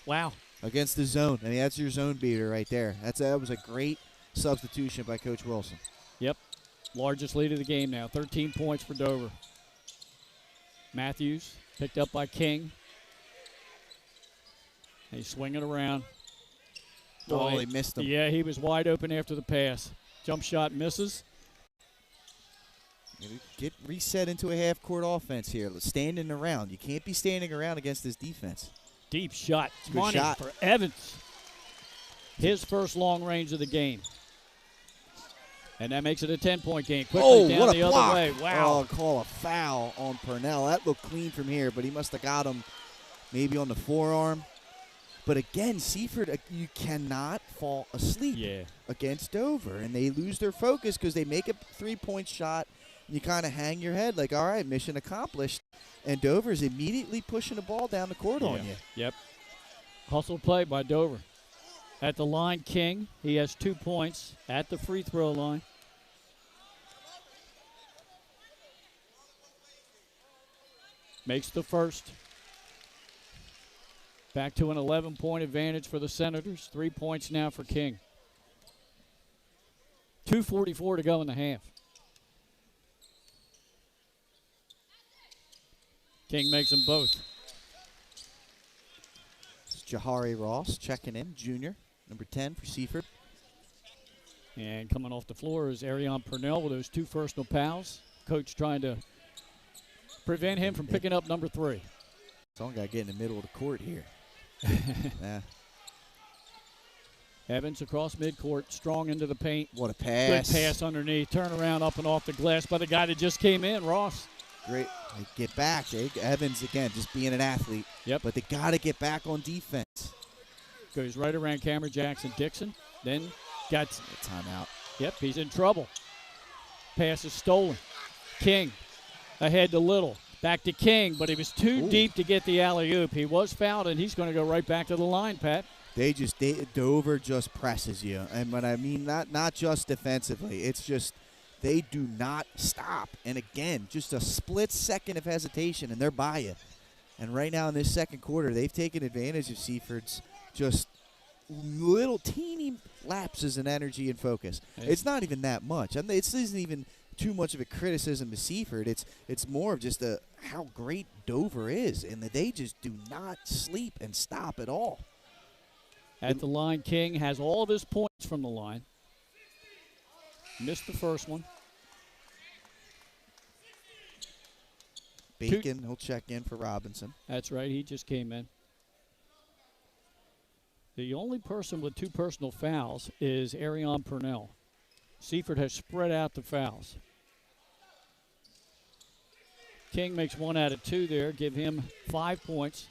Wow. Against the zone. I mean, that's your zone beater right there. That was a great substitution by Coach Wilson. Yep. Largest lead of the game now. 13 points for Dover. Matthews picked up by King. He's swinging around. He missed him. Yeah, he was wide open after the pass. Jump shot misses. Get reset into a half-court offense here. Standing around. You can't be standing around against this defense. Deep shot. Good shot for Evans. His first long range of the game. And that makes it a 10-point game. Quickly down what a the block. Other way. Wow. Call a foul on Purnell. That looked clean from here, but he must have got him maybe on the forearm. But again, Seaford, you cannot fall asleep against Dover. And they lose their focus because they make a 3-point shot. And you kind of hang your head like, all right, mission accomplished. And Dover's immediately pushing the ball down the court on you. Yep. Hustle play by Dover. At the line, King. He has 2 points at the free throw line. Makes the first. Back to an 11-point advantage for the Senators. 3 points now for King. 2:44 to go in the half. King makes them both. It's Jahari Ross checking in, junior, number 10 for Seaford. And coming off the floor is Arion Purnell with those 2 personal fouls. Coach trying to prevent him from picking up number 3. Someone got to get in the middle of the court here. Evans across midcourt, strong into the paint. What a pass. Good pass underneath. Turn around up and off the glass by the guy that just came in, Ross. Great. They get back. Evans, again, just being an athlete. Yep. But they got to get back on defense. Goes right around Cameron Jackson-Dixon. Then got timeout. Yep, he's in trouble. Pass is stolen. King ahead to Little. Back to King, but he was too deep to get the alley-oop. He was fouled, and he's going to go right back to the line, Pat. Dover just presses you. And when I mean not just defensively, it's just they do not stop. And again, just a split second of hesitation, and they're by you. And right now in this second quarter, they've taken advantage of Seaford's just little teeny lapses in energy and focus. It's not even that much. I mean, it isn't even too much of a criticism of Seaford. It's more of just how great Dover is, and that they just do not sleep and stop at all. At the line, King has all of his points from the line. Missed the first one. Bacon, he'll check in for Robinson. That's right, he just came in. The only person with 2 personal fouls is Arion Purnell. Seaford has spread out the fouls. King makes 1 out of 2 there, give him 5 points.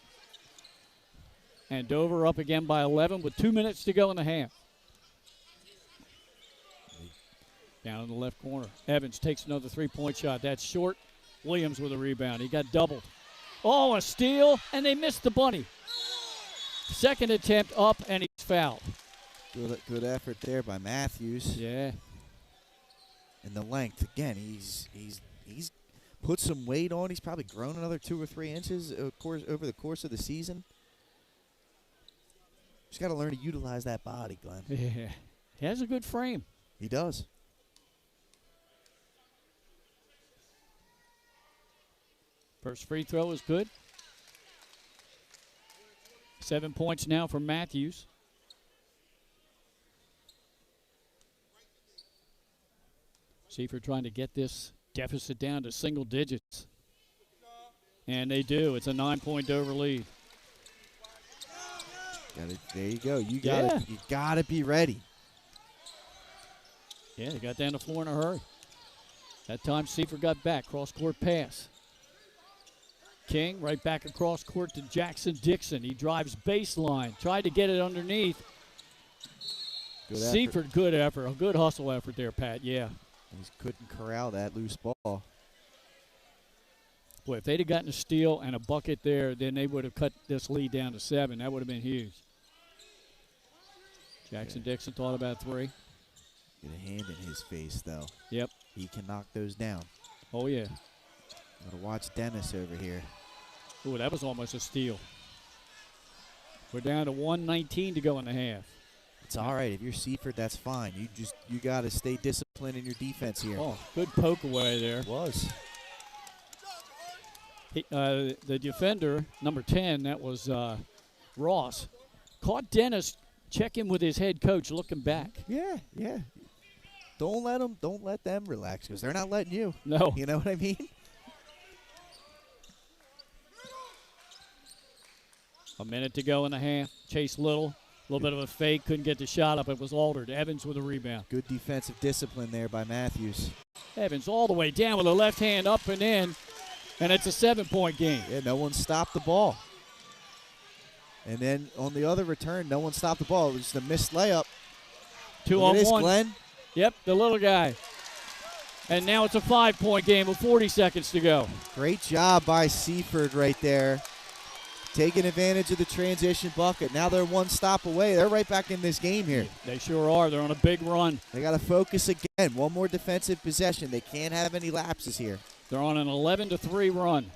And Dover up again by 11 with 2 minutes to go in the half. Down in the left corner. Evans takes another 3-point shot. That's short. Williams with a rebound. He got doubled. Oh, a steal, and they missed the bunny. Second attempt up, and he's fouled. Good effort there by Matthews. Yeah. And the length, again, he's put some weight on. He's probably grown another 2 or 3 inches over the course of the season. Just got to learn to utilize that body, Glenn. Yeah. He has a good frame. He does. First free throw is good. 7 points now for Matthews. Seaford trying to get this deficit down to single digits. And they do. It's a 9-point Dover lead. There you go. You gotta be ready. Yeah, they got down the floor in a hurry. That time Seaford got back. Cross-court pass. King right back across court to Jackson-Dixon. He drives baseline. Tried to get it underneath. Seaford, good effort. A good hustle effort there, Pat. Yeah. He couldn't corral that loose ball. Boy, if they'd have gotten a steal and a bucket there, then they would have cut this lead down to 7. That would have been huge. Jackson-Dixon thought about 3. Get a hand in his face, though. Yep. He can knock those down. Oh, yeah. Gotta watch Dennis over here. Ooh, that was almost a steal. We're down to 1:19 to go in the half. It's all right. If you're Seaford, that's fine. You got to stay disciplined in your defense here. Oh, good poke away there. It was. The defender, number 10, that was Ross, caught Dennis checking with his head coach, looking back. Yeah. Don't let them relax because they're not letting you. No. You know what I mean? A minute to go in the half. Chase Little, a little bit of a fake, couldn't get the shot up. It was altered. Evans with a rebound. Good defensive discipline there by Matthews. Evans all the way down with a left hand up and in, and it's a 7-point game. Yeah, no one stopped the ball. And then on the other return, no one stopped the ball. It was just a missed layup. 2 on 1. Glenn. Yep, the little guy. And now it's a 5-point game with 40 seconds to go. Great job by Seaford right there. Taking advantage of the transition bucket. Now they're 1 stop away. They're right back in this game here. They sure are. They're on a big run. They got to focus again. 1 more defensive possession. They can't have any lapses here. They're on an 11-3 run.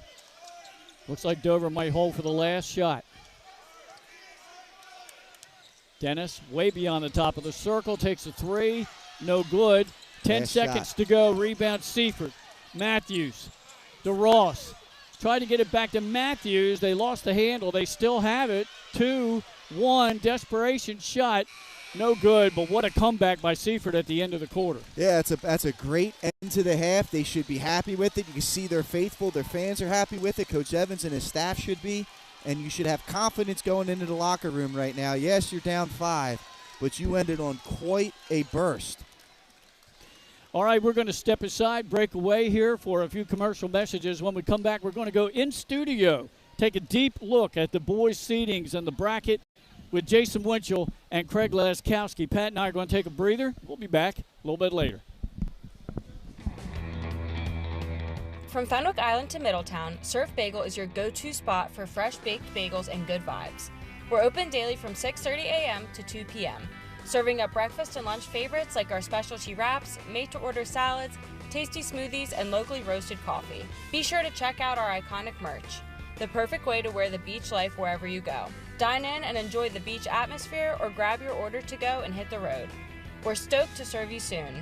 Looks like Dover might hold for the last shot. Dennis, way beyond the top of the circle, takes a 3. No good. 10 seconds to go. Rebound Seaford. Matthews to Ross. Tried to get it back to Matthews. They lost the handle. They still have it. 2-1. Desperation shot. No good, but what a comeback by Seaford at the end of the quarter. Yeah, that's a great end to the half. They should be happy with it. You can see they're faithful. Their fans are happy with it. Coach Evans and his staff should be. And you should have confidence going into the locker room right now. Yes, you're down 5, but you ended on quite a burst. All right, we're going to step aside, break away here for a few commercial messages. When we come back, we're going to go in studio, take a deep look at the boys' seedings and the bracket with Jason Winchell and Craig Laskowski. Pat and I are going to take a breather. We'll be back a little bit later. From Fenwick Island to Middletown, Surf Bagel is your go-to spot for fresh baked bagels and good vibes. We're open daily from 6:30 a.m. to 2 p.m., serving up breakfast and lunch favorites like our specialty wraps, made-to-order salads, tasty smoothies, and locally roasted coffee. Be sure to check out our iconic merch, the perfect way to wear the beach life wherever you go. Dine in and enjoy the beach atmosphere, or grab your order to go and hit the road. We're stoked to serve you soon.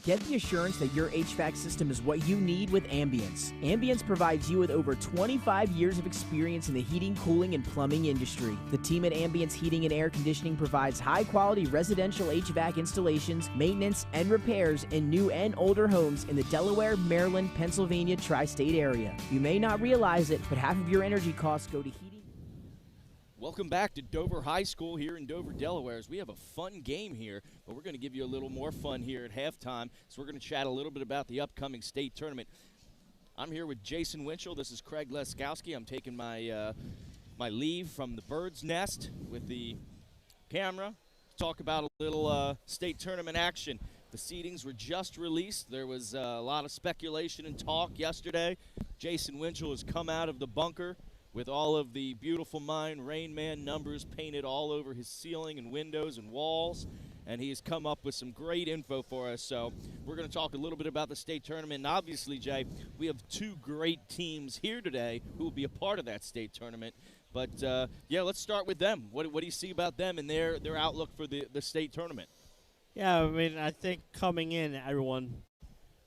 Get the assurance that your HVAC system is what you need with Ambience. Ambience provides you with over 25 years of experience in the heating, cooling, and plumbing industry. The team at Ambience Heating and Air Conditioning provides high-quality residential HVAC installations, maintenance, and repairs in new and older homes in the Delaware, Maryland, Pennsylvania tri-state area. You may not realize it, but half of your energy costs go to heating. Welcome back to Dover High School here in Dover, Delaware. As we have a fun game here, but we're going to give you a little more fun here at halftime. So we're going to chat a little bit about the upcoming state tournament. I'm here with Jason Winchell. This is Craig Laskowski. I'm taking my my leave from the bird's nest with the camera to talk about a little state tournament action. The seedings were just released. There was a lot of speculation and talk yesterday. Jason Winchell has come out of the bunker with all of the beautiful Mind Rain Man numbers painted all over his ceiling and windows and walls, and he has come up with some great info for us. So we're going to talk a little bit about the state tournament, and obviously, Jay, we have two great teams here today who will be a part of that state tournament. But, yeah, let's start with them. What do you see about them and their outlook for the state tournament? Yeah, I mean, I think coming in, everyone,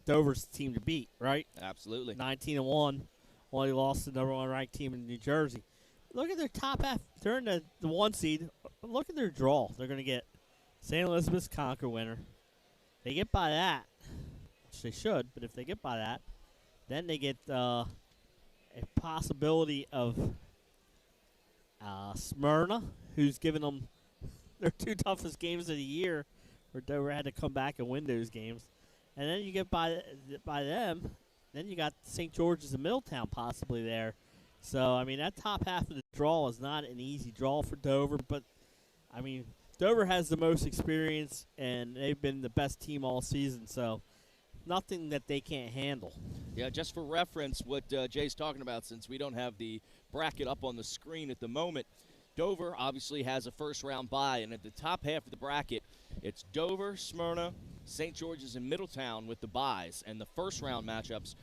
Dover's the team to beat, right? Absolutely. 19-1. Only lost to the number one ranked team in New Jersey. Look at their top half. They're in the one seed. Look at their draw. They're going to get St. Elizabeth's Concord winner. They get by that, which they should, but if they get by that, then they get a possibility of Smyrna, who's given them their two toughest games of the year, where Dover had to come back and win those games. And then you get by them. Then you got St. George's and Middletown possibly there. So, I mean, that top half of the draw is not an easy draw for Dover. But, I mean, Dover has the most experience, and they've been the best team all season. So, nothing that they can't handle. Yeah, just for reference, what Jay's talking about, since we don't have the bracket up on the screen at the moment, Dover obviously has a first-round bye, and at the top half of the bracket, it's Dover, Smyrna, St. George's, and Middletown with the byes. And the first-round matchups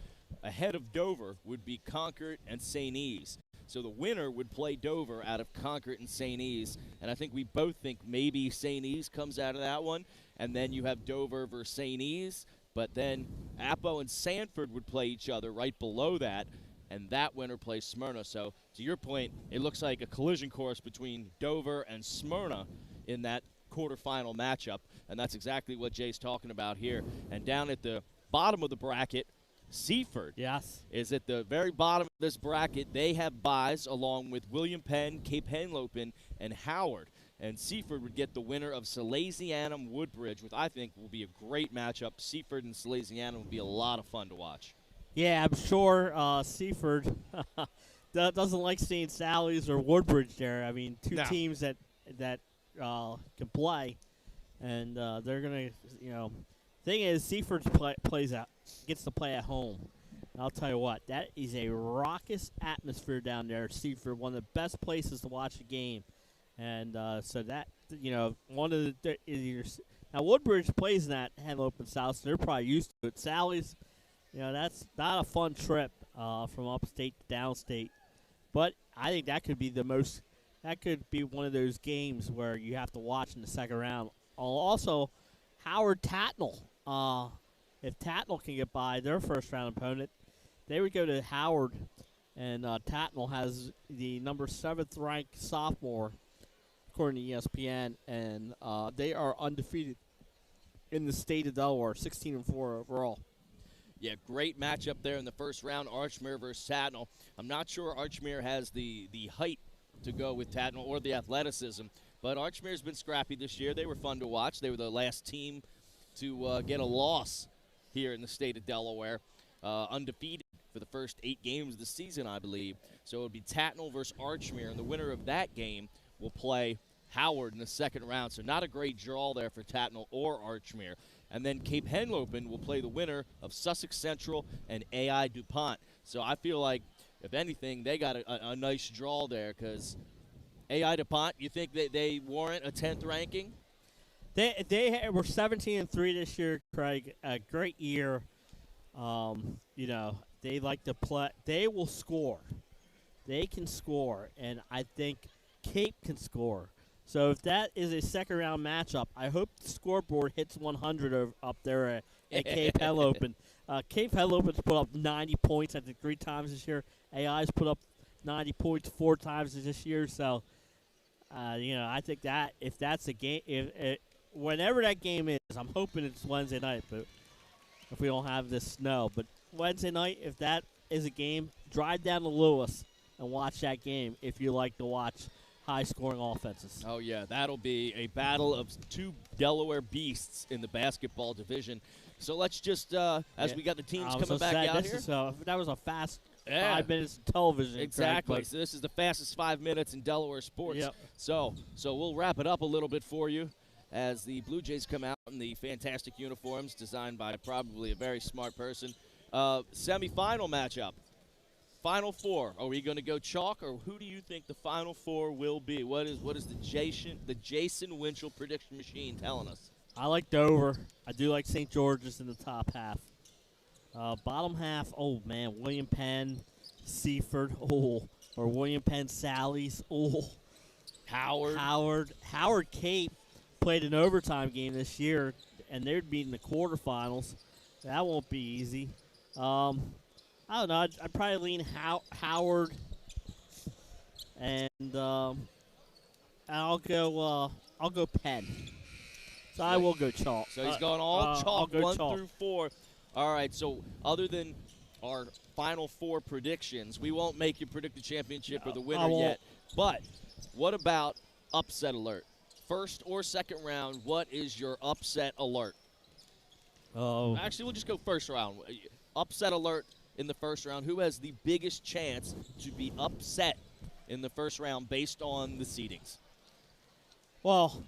ahead of Dover would be Concord and St. E's. So the winner would play Dover out of Concord and St. E's. And I think we both think maybe St. E's comes out of that one. And then you have Dover versus St. E's. But then Appo and Sanford would play each other right below that. And that winner plays Smyrna. So to your point, it looks like a collision course between Dover and Smyrna in that quarterfinal matchup, and that's exactly what Jay's talking about here. And down at the bottom of the bracket, Seaford is at the very bottom of this bracket. They have byes along with William Penn, Cape Henlopen, and Howard. And Seaford would get the winner of Salesianum Woodbridge, which I think will be a great matchup. Seaford and Salesianum will be a lot of fun to watch. Yeah, I'm sure Seaford doesn't like seeing Sally's or Woodbridge there. I mean, two teams that can play, and they're gonna, thing is, Seaford gets to play at home. And I'll tell you what, that is a raucous atmosphere down there. Seaford, one of the best places to watch a game, and so that one of the now Woodbridge plays in that Henlopen South, so they're probably used to it. Sally's, that's not a fun trip from upstate to downstate, but I think that could be That could be one of those games where you have to watch in the second round. Also, Howard Tatnall. If Tatnall can get by their first-round opponent, they would go to Howard, and Tatnall has the number 7th ranked sophomore according to ESPN, and they are undefeated in the state of Delaware, 16-4 overall. Yeah, great matchup there in the first round, Archmere versus Tatnall. I'm not sure Archmere has the height to go with Tatnall or the athleticism, but Archmere's been scrappy this year. They were fun to watch. They were the last team to get a loss here in the state of Delaware, undefeated for the first 8 games of the season, I believe. So it would be Tatnall versus Archmere, and the winner of that game will play Howard in the second round. So not a great draw there for Tatnall or Archmere. And then Cape Henlopen will play the winner of Sussex Central and AI DuPont. So I feel like, if anything, they got a nice draw there, because AI DuPont, you think they warrant a 10th ranking? They were 17-3 this year, Craig. A great year. They like to play. They will score. They can score, and I think Cape can score. So if that is a second-round matchup, I hope the scoreboard hits 100 up there at Cape Henlopen. Cape Henlopen's put up 90 points, I think, 3 times this year. AI's put up 90 points 4 times this year. So, I think that if that's a game, whenever that game is, I'm hoping it's Wednesday night, but if we don't have this snow. But Wednesday night, if that is a game, drive down to Lewis and watch that game if you like to watch high-scoring offenses. Oh, yeah, that'll be a battle of 2 Delaware beasts in the basketball division. So let's just, we got the teams coming back out here. That was a fast 5 minutes of television. Exactly. So this is the fastest 5 minutes in Delaware sports. Yep. So we'll wrap it up a little bit for you as the Blue Jays come out in the fantastic uniforms designed by probably a very smart person. Semifinal matchup. Final 4. Are we going to go chalk, or who do you think the Final 4 will be? What is the Jason Winchell prediction machine telling us? I like Dover. I do like St. George's in the top half. Bottom half, oh, man, William Penn, Seaford, or William Penn Sally's, Howard Cape played an overtime game this year, and they'd be in the quarterfinals. That won't be easy. I don't know. I'd probably lean Howard, and I'll go Penn. So I will go chalk. So he's going all chalk, 1 chalk. through 4. All right. So other than our Final 4 predictions, we won't make you predict the championship or the winner yet. But what about upset alert? First or second round, what is your upset alert? Oh. Actually, we'll just go first round. Upset alert in the first round. Who has the biggest chance to be upset in the first round based on the seedings? Well,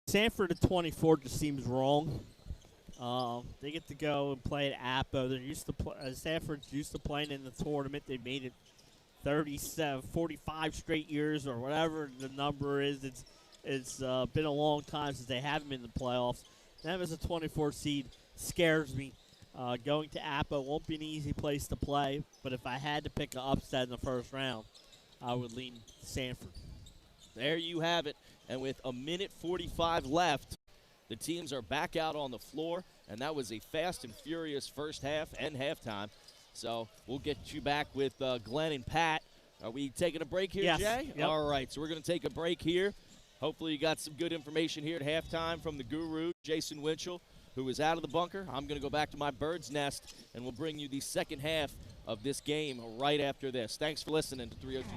Sanford at 24 just seems wrong. They get to go and play at Appo. They're used to Sanford's used to playing in the tournament. They made it 45 straight years or whatever the number is. It's been a long time since they haven't been in the playoffs. Them as a 24 seed scares me. Going to Appo won't be an easy place to play, but if I had to pick an upset in the first round, I would lean Sanford. There you have it. And with 1:45 left, the teams are back out on the floor, and that was a fast and furious first half and halftime. So we'll get you back with Glenn and Pat. Are we taking a break here, yes. Jay? Yep. All right, so we're going to take a break here. Hopefully you got some good information here at halftime from the guru, Jason Winchell, who is out of the bunker. I'm going to go back to my bird's nest, and we'll bring you the second half of this game right after this. Thanks for listening to 302.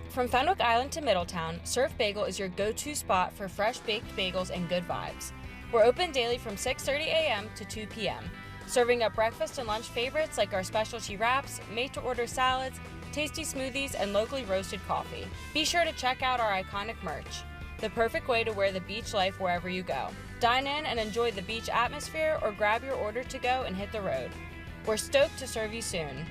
From Fenwick Island to Middletown, Surf Bagel is your go-to spot for fresh baked bagels and good vibes. We're open daily from 6:30 a.m. to 2 p.m., serving up breakfast and lunch favorites like our specialty wraps, made-to-order salads, tasty smoothies, and locally roasted coffee. Be sure to check out our iconic merch, the perfect way to wear the beach life wherever you go. Dine in and enjoy the beach atmosphere, or grab your order to go and hit the road. We're stoked to serve you soon.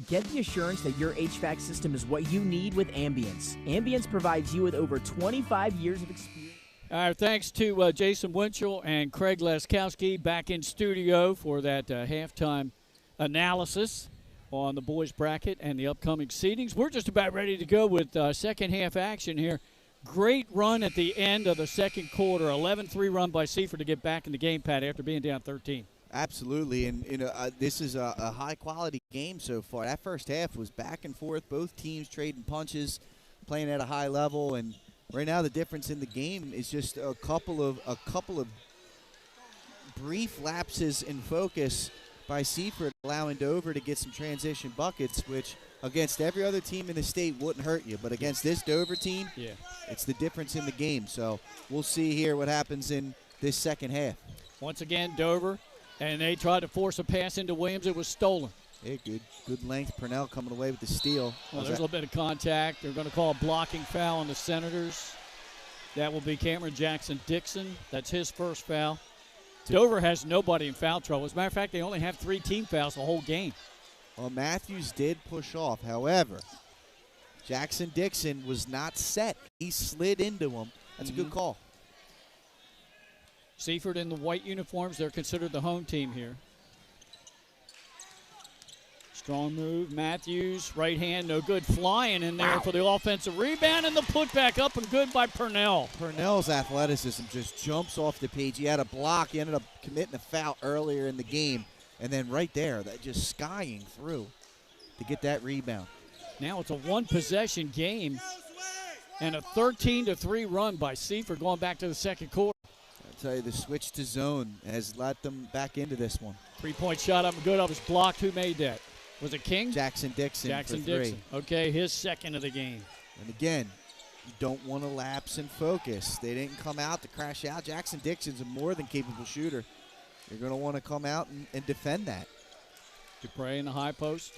Get the assurance that your HVAC system is what you need with Ambience. Ambience provides you with over 25 years of experience. All right, thanks to Jason Winchell and Craig Laskowski back in studio for that halftime analysis on the boys bracket and the upcoming seedings. We're just about ready to go with second half action here. Great run at the end of the second quarter, 11-3 run by Seaford to get back in the game, Pat, after being down 13. Absolutely, and this is a high-quality game so far. That first half was back and forth, both teams trading punches, playing at a high level, and right now the difference in the game is just a couple of brief lapses in focus by Seaford, allowing Dover to get some transition buckets, which against every other team in the state wouldn't hurt you, but against this Dover team, it's the difference in the game. So we'll see here what happens in this second half. Once again, Dover. And they tried to force a pass into Williams. It was stolen. Hey, good length. Purnell coming away with the steal. Well, there's a little bit of contact. They're going to call a blocking foul on the Senators. That will be Cameron Jackson-Dixon. That's his first foul. Dover has nobody in foul trouble. As a matter of fact, they only have 3 team fouls the whole game. Well, Matthews did push off. However, Jackson-Dixon was not set. He slid into him. That's a good call. Seaford in the white uniforms. They're considered the home team here. Strong move. Matthews, right hand, no good. Flying in there for the offensive rebound, and the putback up and good by Purnell. Purnell's athleticism just jumps off the page. He had a block. He ended up committing a foul earlier in the game. And then right there, that just skying through to get that rebound. Now it's a one-possession game and a 13-3 run by Seaford going back to the second quarter. I'll tell you, the switch to zone has let them back into this one. 3-point shot up and good. Up was blocked. Who made that? Was it King? Jackson-Dixon for 3. Jackson-Dixon. Okay, his second of the game. And again, you don't want to lapse in focus. They didn't come out to crash out. Jackson-Dixon's a more than capable shooter. You're going to want to come out and defend that. Dupre in the high post.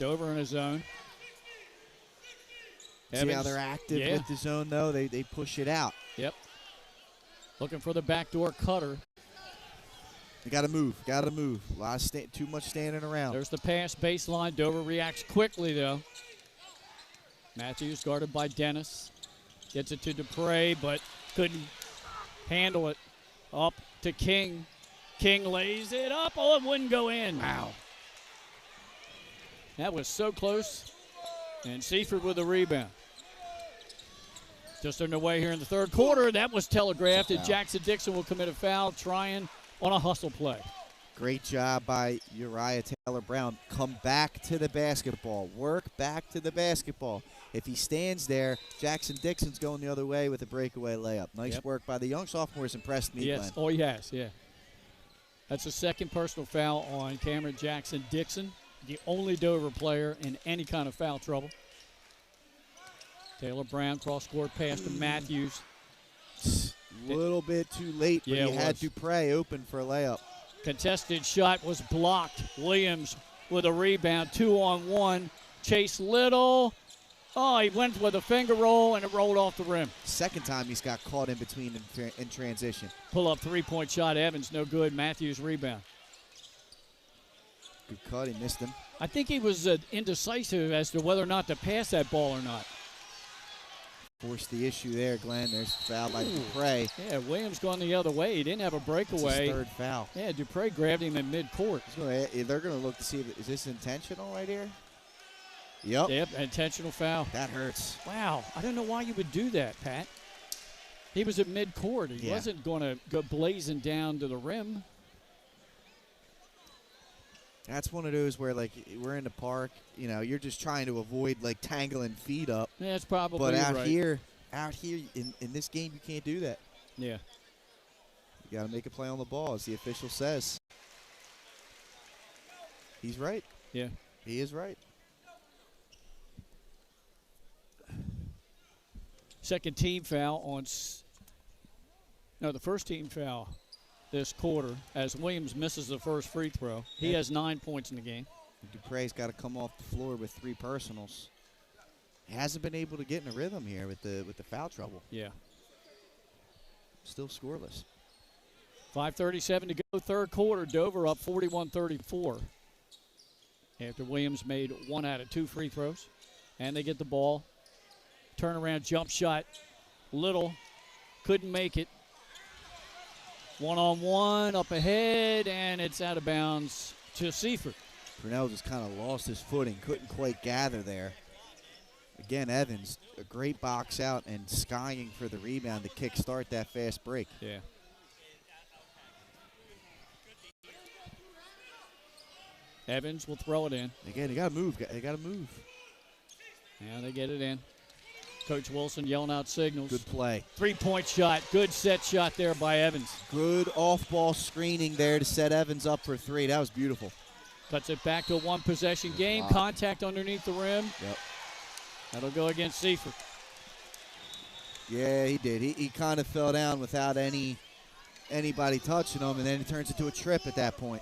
Dover in his zone. See how they're active with the zone, though? They push it out. Yep. Looking for the backdoor cutter. They got to move. Got to move. Too much standing around. There's the pass baseline. Dover reacts quickly, though. Matthews guarded by Dennis. Gets it to Dupre, but couldn't handle it. Up to King. King lays it up. Oh, it wouldn't go in. Wow. That was so close. And Seaford with the rebound. Just underway here in the third quarter. That was telegraphed. And Jackson-Dixon will commit a foul trying on a hustle play. Great job by Uriah Taylor-Brown. Come back to the basketball. Work back to the basketball. If he stands there, Jackson-Dixon's going the other way with a breakaway layup. Nice work by the young sophomores. Impressed me, Yes. Glenn. Oh, he has, yeah. That's the second personal foul on Cameron Jackson-Dixon, the only Dover player in any kind of foul trouble. Taylor-Brown cross-court pass to Matthews. A little bit too late, but he had Dupre open for a layup. Contested shot was blocked. Williams with a rebound, 2-on-1. Chase Little. Oh, he went with a finger roll, and it rolled off the rim. Second time he's got caught in between in transition. Pull-up three-point shot. Evans, no good. Matthews rebound. Good cut. He missed him. I think he was indecisive as to whether or not to pass that ball or not. Forced the issue there, Glenn. There's the foul by Dupre. Yeah, Williams going the other way. He didn't have a breakaway. That's his third foul. Yeah, Dupre grabbed him in midcourt. They're going to look to see, is this intentional right here? Yep. Yep, intentional foul. That hurts. Wow. I don't know why you would do that, Pat. He was at midcourt. He wasn't going to go blazing down to the rim. That's one of those where, like, we're in the park, you know, you're just trying to avoid, like, tangling feet up. Yeah, that's probably But out right. here in this game, you can't do that. Yeah. You got to make a play on the ball, as the official says. He's right. Yeah. He is right. Second team foul on the first team foul this quarter as Williams misses the first free throw. He has 9 points in the game. Dupre's got to come off the floor with 3 personals. He hasn't been able to get in a rhythm here with the foul trouble. Yeah. Still scoreless. 5:37 to go, third quarter. Dover up 41-34. after Williams made 1 out of 2 free throws. And they get the ball. Turnaround jump shot. Little couldn't make it. 1-on-1 up ahead, and it's out of bounds to Seaford. Purnell just kind of lost his footing, couldn't quite gather there. Again, Evans, a great box out and skying for the rebound to kickstart that fast break. Yeah. Evans will throw it in. Again, you got to move. They got to move. Yeah, they get it in. Coach Wilson yelling out signals. Good play. 3-point shot. Good set shot there by Evans. Good off-ball screening there to set Evans up for 3. That was beautiful. Cuts it back to a one-possession game. Contact underneath the rim. Yep. That'll go against Seaford. Yeah, he did. He kind of fell down without anybody touching him, and then it turns into a trip at that point.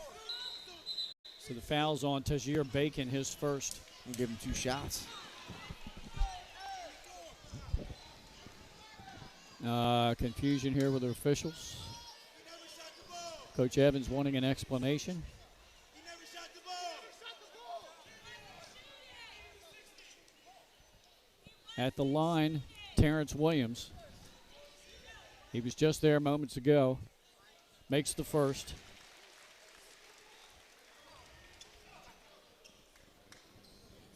So the foul's on Tajir Bacon, his first. We'll give him 2 shots. Confusion here with the officials. Coach Evans wanting an explanation. At the line, Terrence Williams. He was just there moments ago. Makes the first.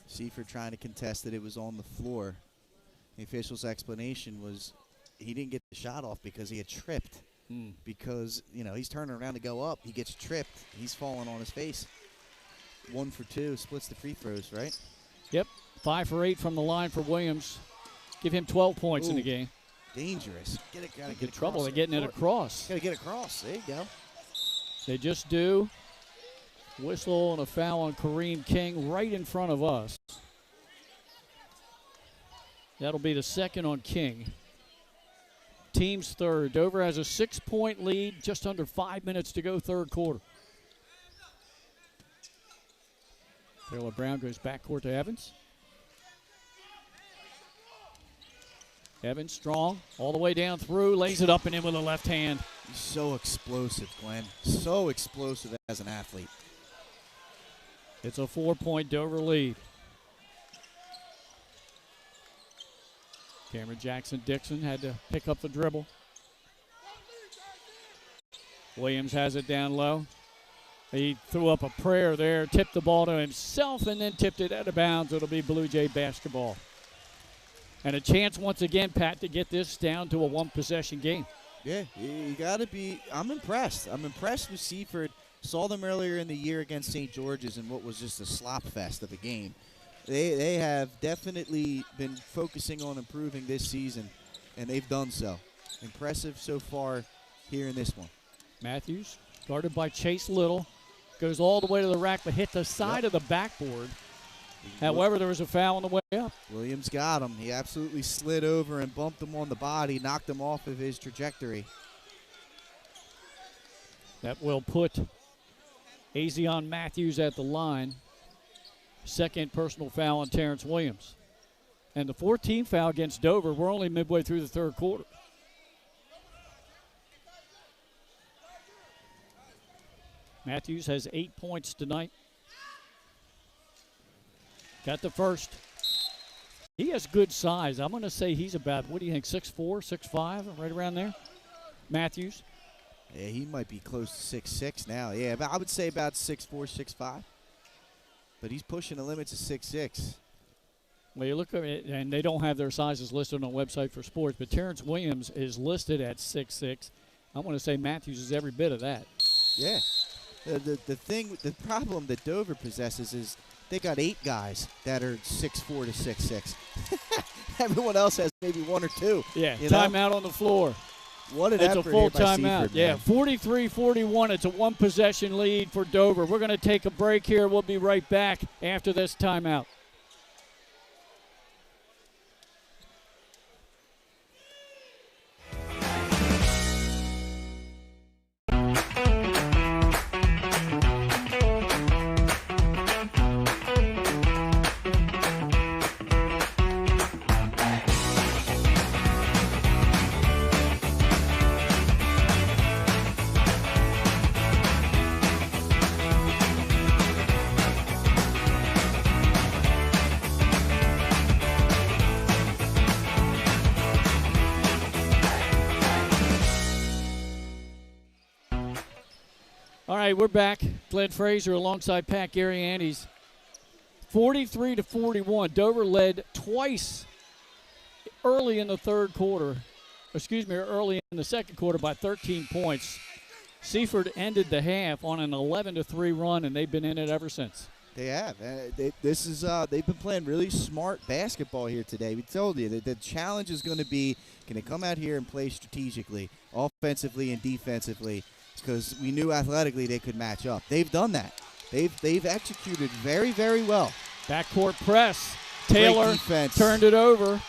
Seaford trying to contest that it was on the floor. The official's explanation was he didn't get the shot off because he had tripped. Because, he's turning around to go up. He gets tripped. He's falling on his face. 1 for 2. Splits the free throws, right? Yep. 5 for 8 from the line for Williams. Give him 12 points in the game. Dangerous. Gotta get trouble. across. They're getting it across. Gotta get across. There you go. They just do. Whistle and a foul on Kareem King right in front of us. That'll be the second on King. Team's third. Dover has a 6-point lead, just under 5 minutes to go, third quarter. Taylor Brown goes backcourt to Evans. Evans strong, all the way down through, lays it up and in with a left hand. He's so explosive, Glenn. So explosive as an athlete. It's a 4-point Dover lead. Cameron Jackson-Dixon had to pick up the dribble. Williams has it down low. He threw up a prayer there, tipped the ball to himself, and then tipped it out of bounds. It'll be Blue Jay basketball. And a chance once again, Pat, to get this down to a one-possession game. Yeah, you got to be – I'm impressed. I'm impressed with Seaford. Saw them earlier in the year against St. George's in what was just a slop fest of a game. They have definitely been focusing on improving this season, and they've done so. Impressive so far here in this one. Matthews, guarded by Chase Little, goes all the way to the rack but hit the side of the backboard. However, there was a foul on the way up. Williams got him. He absolutely slid over and bumped him on the body, knocked him off of his trajectory. That will put Azion Matthews at the line. Second personal foul on Terrence Williams. And the 14th foul against Dover. We're only midway through the third quarter. Matthews has 8 points tonight. Got the first. He has good size. I'm going to say he's about, what do you think, 6'4", 6'5", right around there? Matthews. Yeah, he might be close to 6'6" now. Yeah, I would say about 6'4", 6'5". But he's pushing the limits of 6'6". Well, you look at it, and they don't have their sizes listed on the website for sports, but Terrence Williams is listed at 6'6". I want to say Matthews is every bit of that. Yeah. The problem that Dover possesses is they got 8 guys that are 6'4" to 6'6". Everyone else has maybe 1 or 2. Yeah, timeout on the floor. What an effort. It's a full timeout. Yeah, 43-41. It's a one-possession lead for Dover. We're going to take a break here. We'll be right back after this timeout. right, we're back. Glenn Fraser alongside Pat Gariantes. 43-41. Dover led twice early in the early in the second quarter by 13 points. Seaford ended the half on an 11-3 run, and they've been in it ever since. They have. They've been playing really smart basketball here today. We told you that the challenge is going to be, can they come out here and play strategically, offensively and defensively, because we knew athletically they could match up. They've done that. They've executed very, very well. Backcourt press. Taylor turned it over.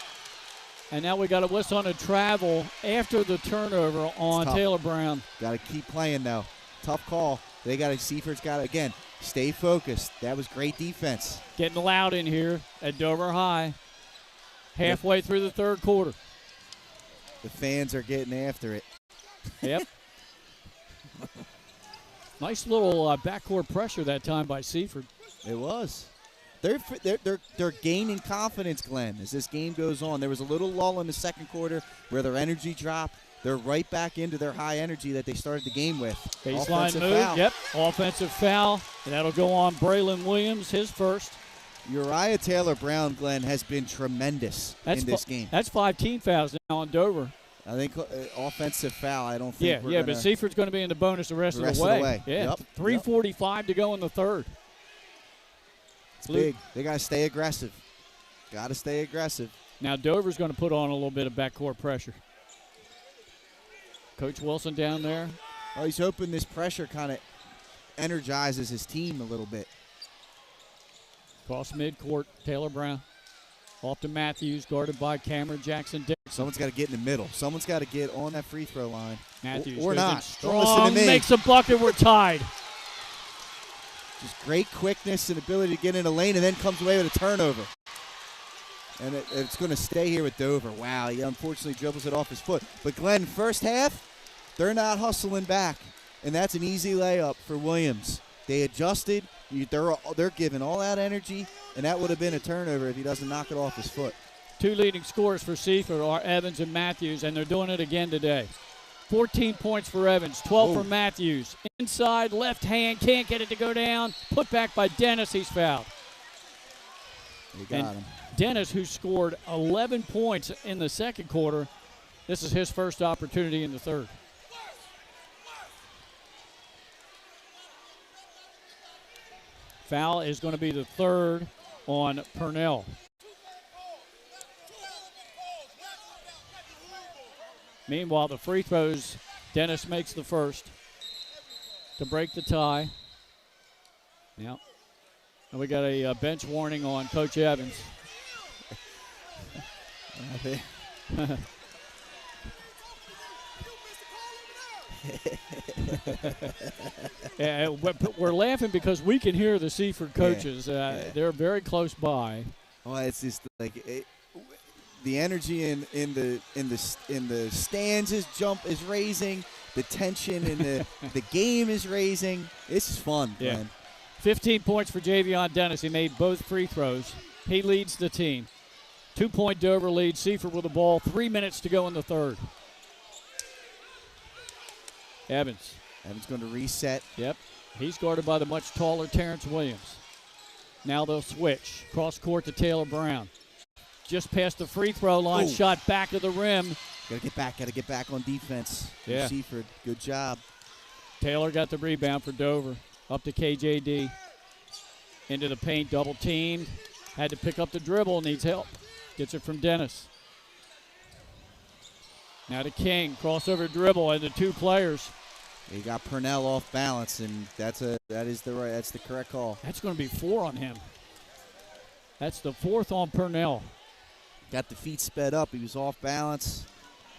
And now we got a whistle on a travel after the turnover on Taylor Brown. Got to keep playing, though. Tough call. Seaford's got to, again, stay focused. That was great defense. Getting loud in here at Dover High. Halfway through the third quarter. The fans are getting after it. Yep. Nice little backcourt pressure that time by Seaford. It was. They're gaining confidence, Glenn, as this game goes on. There was a little lull in the second quarter where their energy dropped. They're right back into their high energy that they started the game with. Baseline move, foul. Yep, offensive foul. And that'll go on Braylon Williams, his first. Uriah Taylor Brown, Glenn, has been tremendous in this game. That's 5 team fouls now on Dover. I think offensive foul, I don't think but Seaford's going to be in the bonus the rest of the way. Yeah, 3:45 to go in the third. It's big. They got to stay aggressive. Got to stay aggressive. Now Dover's going to put on a little bit of backcourt pressure. Coach Wilson down there. Oh, he's hoping this pressure kind of energizes his team a little bit. Cross midcourt, Taylor Brown. Off to Matthews, guarded by Cameron Jackson-Dixon. Someone's got to get in the middle. Someone's got to get on that free throw line. Matthews or not. Strong, don't listen to me. Makes a bucket. We're tied. Just great quickness and ability to get in a lane, and then comes away with a turnover. And it's going to stay here with Dover. Wow, he unfortunately dribbles it off his foot. But Glenn, first half, they're not hustling back, and that's an easy layup for Williams. They adjusted. They're giving all that energy, and that would have been a turnover if he doesn't knock it off his foot. 2 leading scorers for Seaford are Evans and Matthews, and they're doing it again today. 14 points for Evans, 12 for Matthews. Inside, left hand, can't get it to go down. Put back by Dennis, he's fouled. You got him. Dennis, who scored 11 points in the second quarter, this is his first opportunity in the third. Foul is going to be the third on Purnell. Meanwhile, the free throws, Dennis makes the first to break the tie. Now, and we got a bench warning on Coach Evans. Yeah, we're laughing because we can hear the Seaford coaches. They're very close by. Well, it's just like the energy in the stands is raising. The tension in the game is raising. This is fun, man. 15 points for Javion Dennis. He made both free throws. He leads the team. 2-point Dover lead. Seaford with the ball. 3 minutes to go in the third. Evans going to reset. Yep. He's guarded by the much taller Terrence Williams. Now they'll switch. Cross court to Taylor Brown. Just past the free throw line. Shot back of the rim. Got to get back on defense. Yeah. Seaford, good job. Taylor got the rebound for Dover. Up to KJD. Into the paint, double teamed. Had to pick up the dribble, needs help. Gets it from Dennis. Now to King, crossover dribble, and the 2 players. He got Purnell off balance, and that's the correct call. That's going to be 4 on him. That's the 4th on Purnell. Got the feet sped up. He was off balance.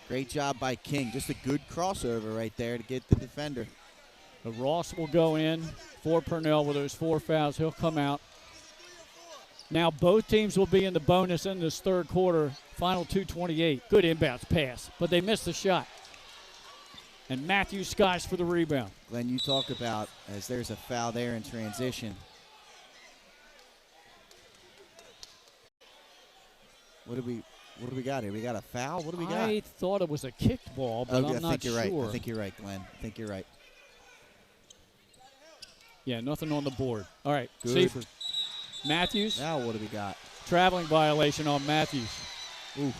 Great job by King. Just a good crossover right there to get the defender. The Ross will go in for Purnell with those 4 fouls. He'll come out. Now both teams will be in the bonus in this third quarter. Final 2:28. Good inbounds pass, but they missed the shot. And Matthew skies for the rebound. Glenn, you talk about as there's a foul there in transition. What do we got here? We got a foul? What do we got? I thought it was a kicked ball, but I'm not sure. I think you're right, Glenn. I think you're right. Yeah, nothing on the board. All right, Good. Seaford. Matthews. Now what do we got? Traveling violation on Matthews. Ooh.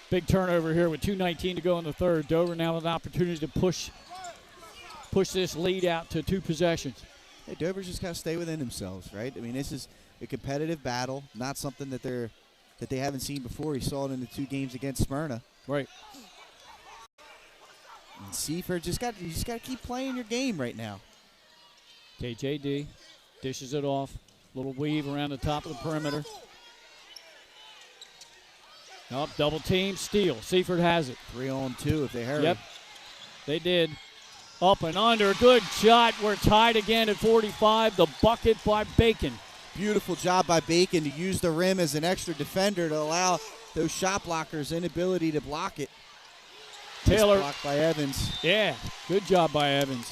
Big turnover here with 2:19 to go in the third. Dover now with an opportunity to push this lead out to 2 possessions. Hey, Dover's just got to stay within themselves, right? I mean, this is a competitive battle, not something that they haven't seen before. You saw it in the 2 games against Smyrna. Right. And Seaford you just got to keep playing your game right now. KJD dishes it off. Little weave around the top of the perimeter. Nope, double team, steal. Seaford has it. 3-on-2 if they hurry. Yep, they did. Up and under, good shot. We're tied again at 45. The bucket by Bacon. Beautiful job by Bacon to use the rim as an extra defender to allow those shot blockers inability to block it. Taylor. Nice block by Evans. Yeah, good job by Evans.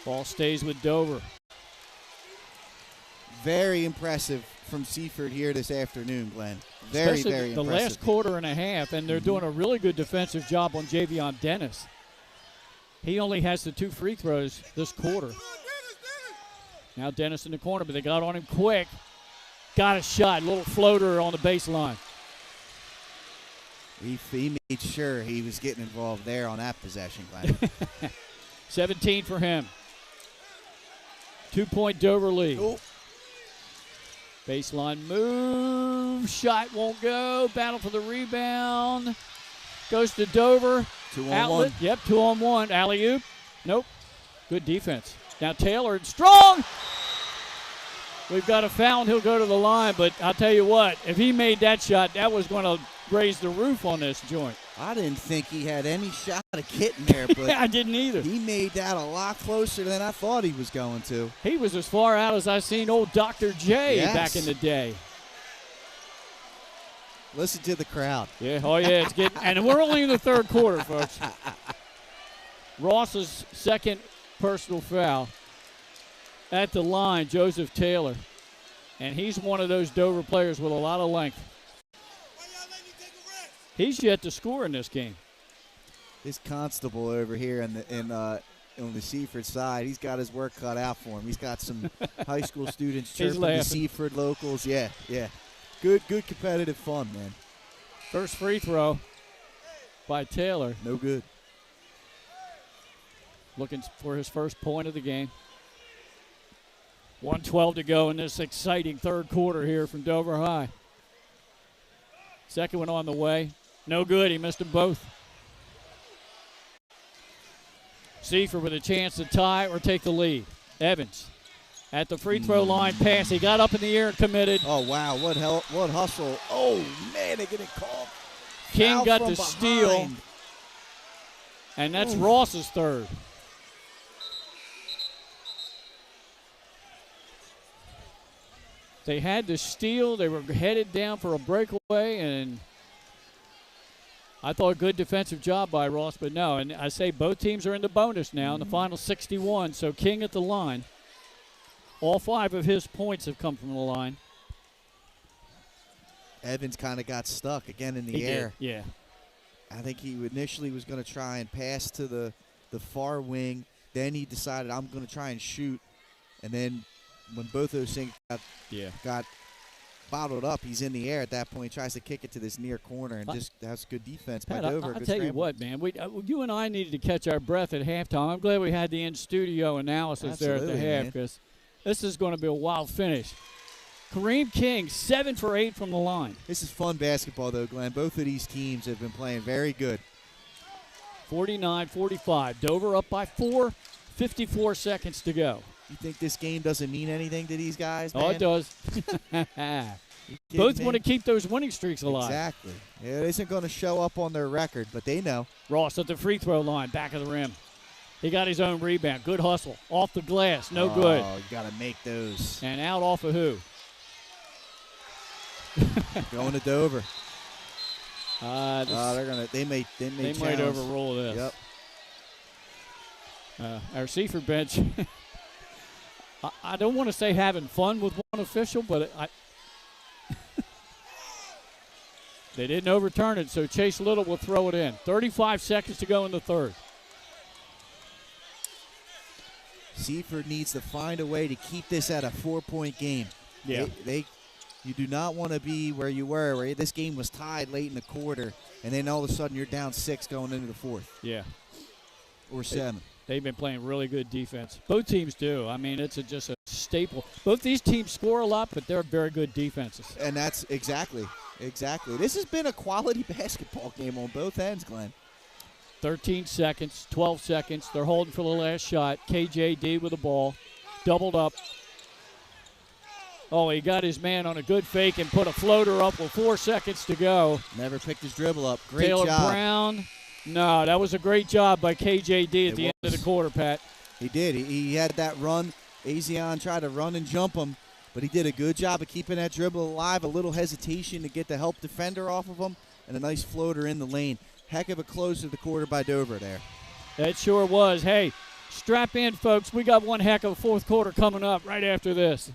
Ball stays with Dover. Very impressive from Seaford here this afternoon, Glenn. Very, Especially very the impressive. last quarter and a half, and they're doing a really good defensive job on Javion Dennis. He only has the 2 free throws this quarter. Now Dennis in the corner, but they got on him quick. Got a shot, little floater on the baseline. He made sure he was getting involved there on that possession, Glenn. 17 for him. 2-point Dover lead. Oh. Baseline move. Shot won't go. Battle for the rebound. Goes to Dover. 2-on-1. Yep, 2-on-1. Alley-oop. Nope. Good defense. Now Taylor strong. We've got a foul and he'll go to the line, but I'll tell you what, if he made that shot, that was going to raise the roof on this joint. I didn't think he had any shot of getting there, but I didn't either. he made that a lot closer than I thought he was going to. He was as far out as I've seen old Dr. J back in the day. Listen to the crowd. Yeah, oh yeah, it's getting, and we're only in the third quarter, folks. Ross's second personal foul at the line, Joseph Taylor. And he's one of those Dover players with a lot of length. He's yet to score in this game. This constable over here on the Seaford side, he's got his work cut out for him. He's got some high school students chirping the Seaford locals. Yeah. Good competitive fun, man. First free throw by Taylor. No good. Looking for his first point of the game. 1:12 to go in this exciting third quarter here from Dover High. Second one on the way. No good. He missed them both. Seaford with a chance to tie or take the lead. Evans at the free throw line pass. He got up in the air and committed. Oh, wow. What hustle. Oh, man, they're getting called. King Foul got from the steal. behind. And that's Ross's third. They had to steal. They were headed down for a breakaway, and I thought a good defensive job by Ross, but no. And I say both teams are in the bonus now in the final 61, so King at the line. All 5 of his points have come from the line. Evans kind of got stuck again in the air. Did, yeah. I think he initially was going to try and pass to the far wing. Then he decided, I'm going to try and shoot. And then when both those things got bottled up, he's in the air at that point. He tries to kick it to this near corner, and just has good defense by Dover. I'll tell you what, man. You and I needed to catch our breath at halftime. I'm glad we had the in-studio analysis there at the half, because this is going to be a wild finish. Kareem King, 7 for 8 from the line. This is fun basketball, though, Glenn. Both of these teams have been playing very good. 49-45. Dover up by 4, 54 seconds to go. You think this game doesn't mean anything to these guys, man? Oh, it does. Both want to keep those winning streaks alive. Exactly. It isn't going to show up on their record, but they know. Ross at the free throw line, back of the rim. He got his own rebound. Good hustle. Off the glass. No good. Oh, you got to make those. And out off of who? Going to Dover. They might overrule this. Yep. Our Seaford bench, I don't want to say having fun with one official, but they didn't overturn it, so Chase Little will throw it in. 35 seconds to go in the third. Seaford needs to find a way to keep this at a 4-point game. Yeah. You do not want to be where you were, where this game was tied late in the quarter, and then all of a sudden you're down 6 going into the fourth. Yeah. Or 7. They've been playing really good defense. Both teams do. I mean, it's just a staple. Both these teams score a lot, but they're very good defenses. And that's exactly. This has been a quality basketball game on both ends, Glenn. 13 seconds, 12 seconds. They're holding for the last shot. KJD with the ball. Doubled up. Oh, he got his man on a good fake and put a floater up with 4 seconds to go. Never picked his dribble up. Great Taylor job. Brown. No, that was a great job by KJD at the end of the quarter, Pat. He did. He had that run. Azion tried to run and jump him, but he did a good job of keeping that dribble alive. A little hesitation to get the help defender off of him, and a nice floater in the lane. Heck of a close to the quarter by Dover there. It sure was. Hey, strap in, folks. We got one heck of a fourth quarter coming up right after this.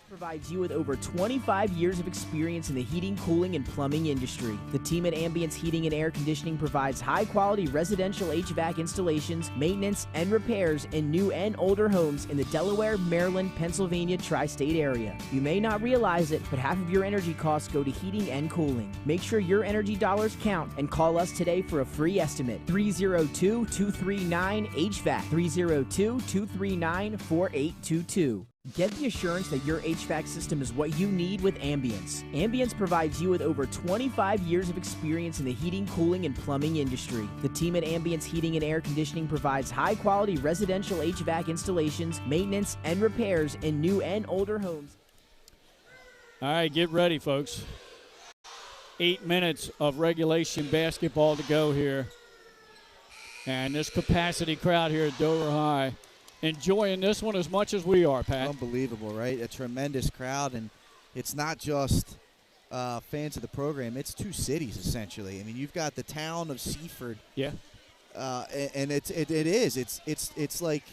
Provides you with over 25 years of experience in the heating, cooling, and plumbing industry. The team at Ambience Heating and Air Conditioning provides high-quality residential HVAC installations, maintenance, and repairs in new and older homes in the Delaware, Maryland, Pennsylvania tri-state area. You may not realize it, but half of your energy costs go to heating and cooling. Make sure your energy dollars count and call us today for a free estimate. 302-239-HVAC, 302-239-4822. Get the assurance that your HVAC system is what you need with Ambience. Ambience provides you with over 25 years of experience in the heating, cooling, and plumbing industry. The team at Ambience Heating and Air Conditioning provides high-quality residential HVAC installations, maintenance, and repairs in new and older homes. All right, get ready, folks. 8 minutes of regulation basketball to go here. And this capacity crowd here at Dover High enjoying this one as much as we are, Pat. Unbelievable, right? A tremendous crowd, and it's not just fans of the program. It's two cities, essentially. I mean, you've got the town of Seaford. Yeah. And it is. It's like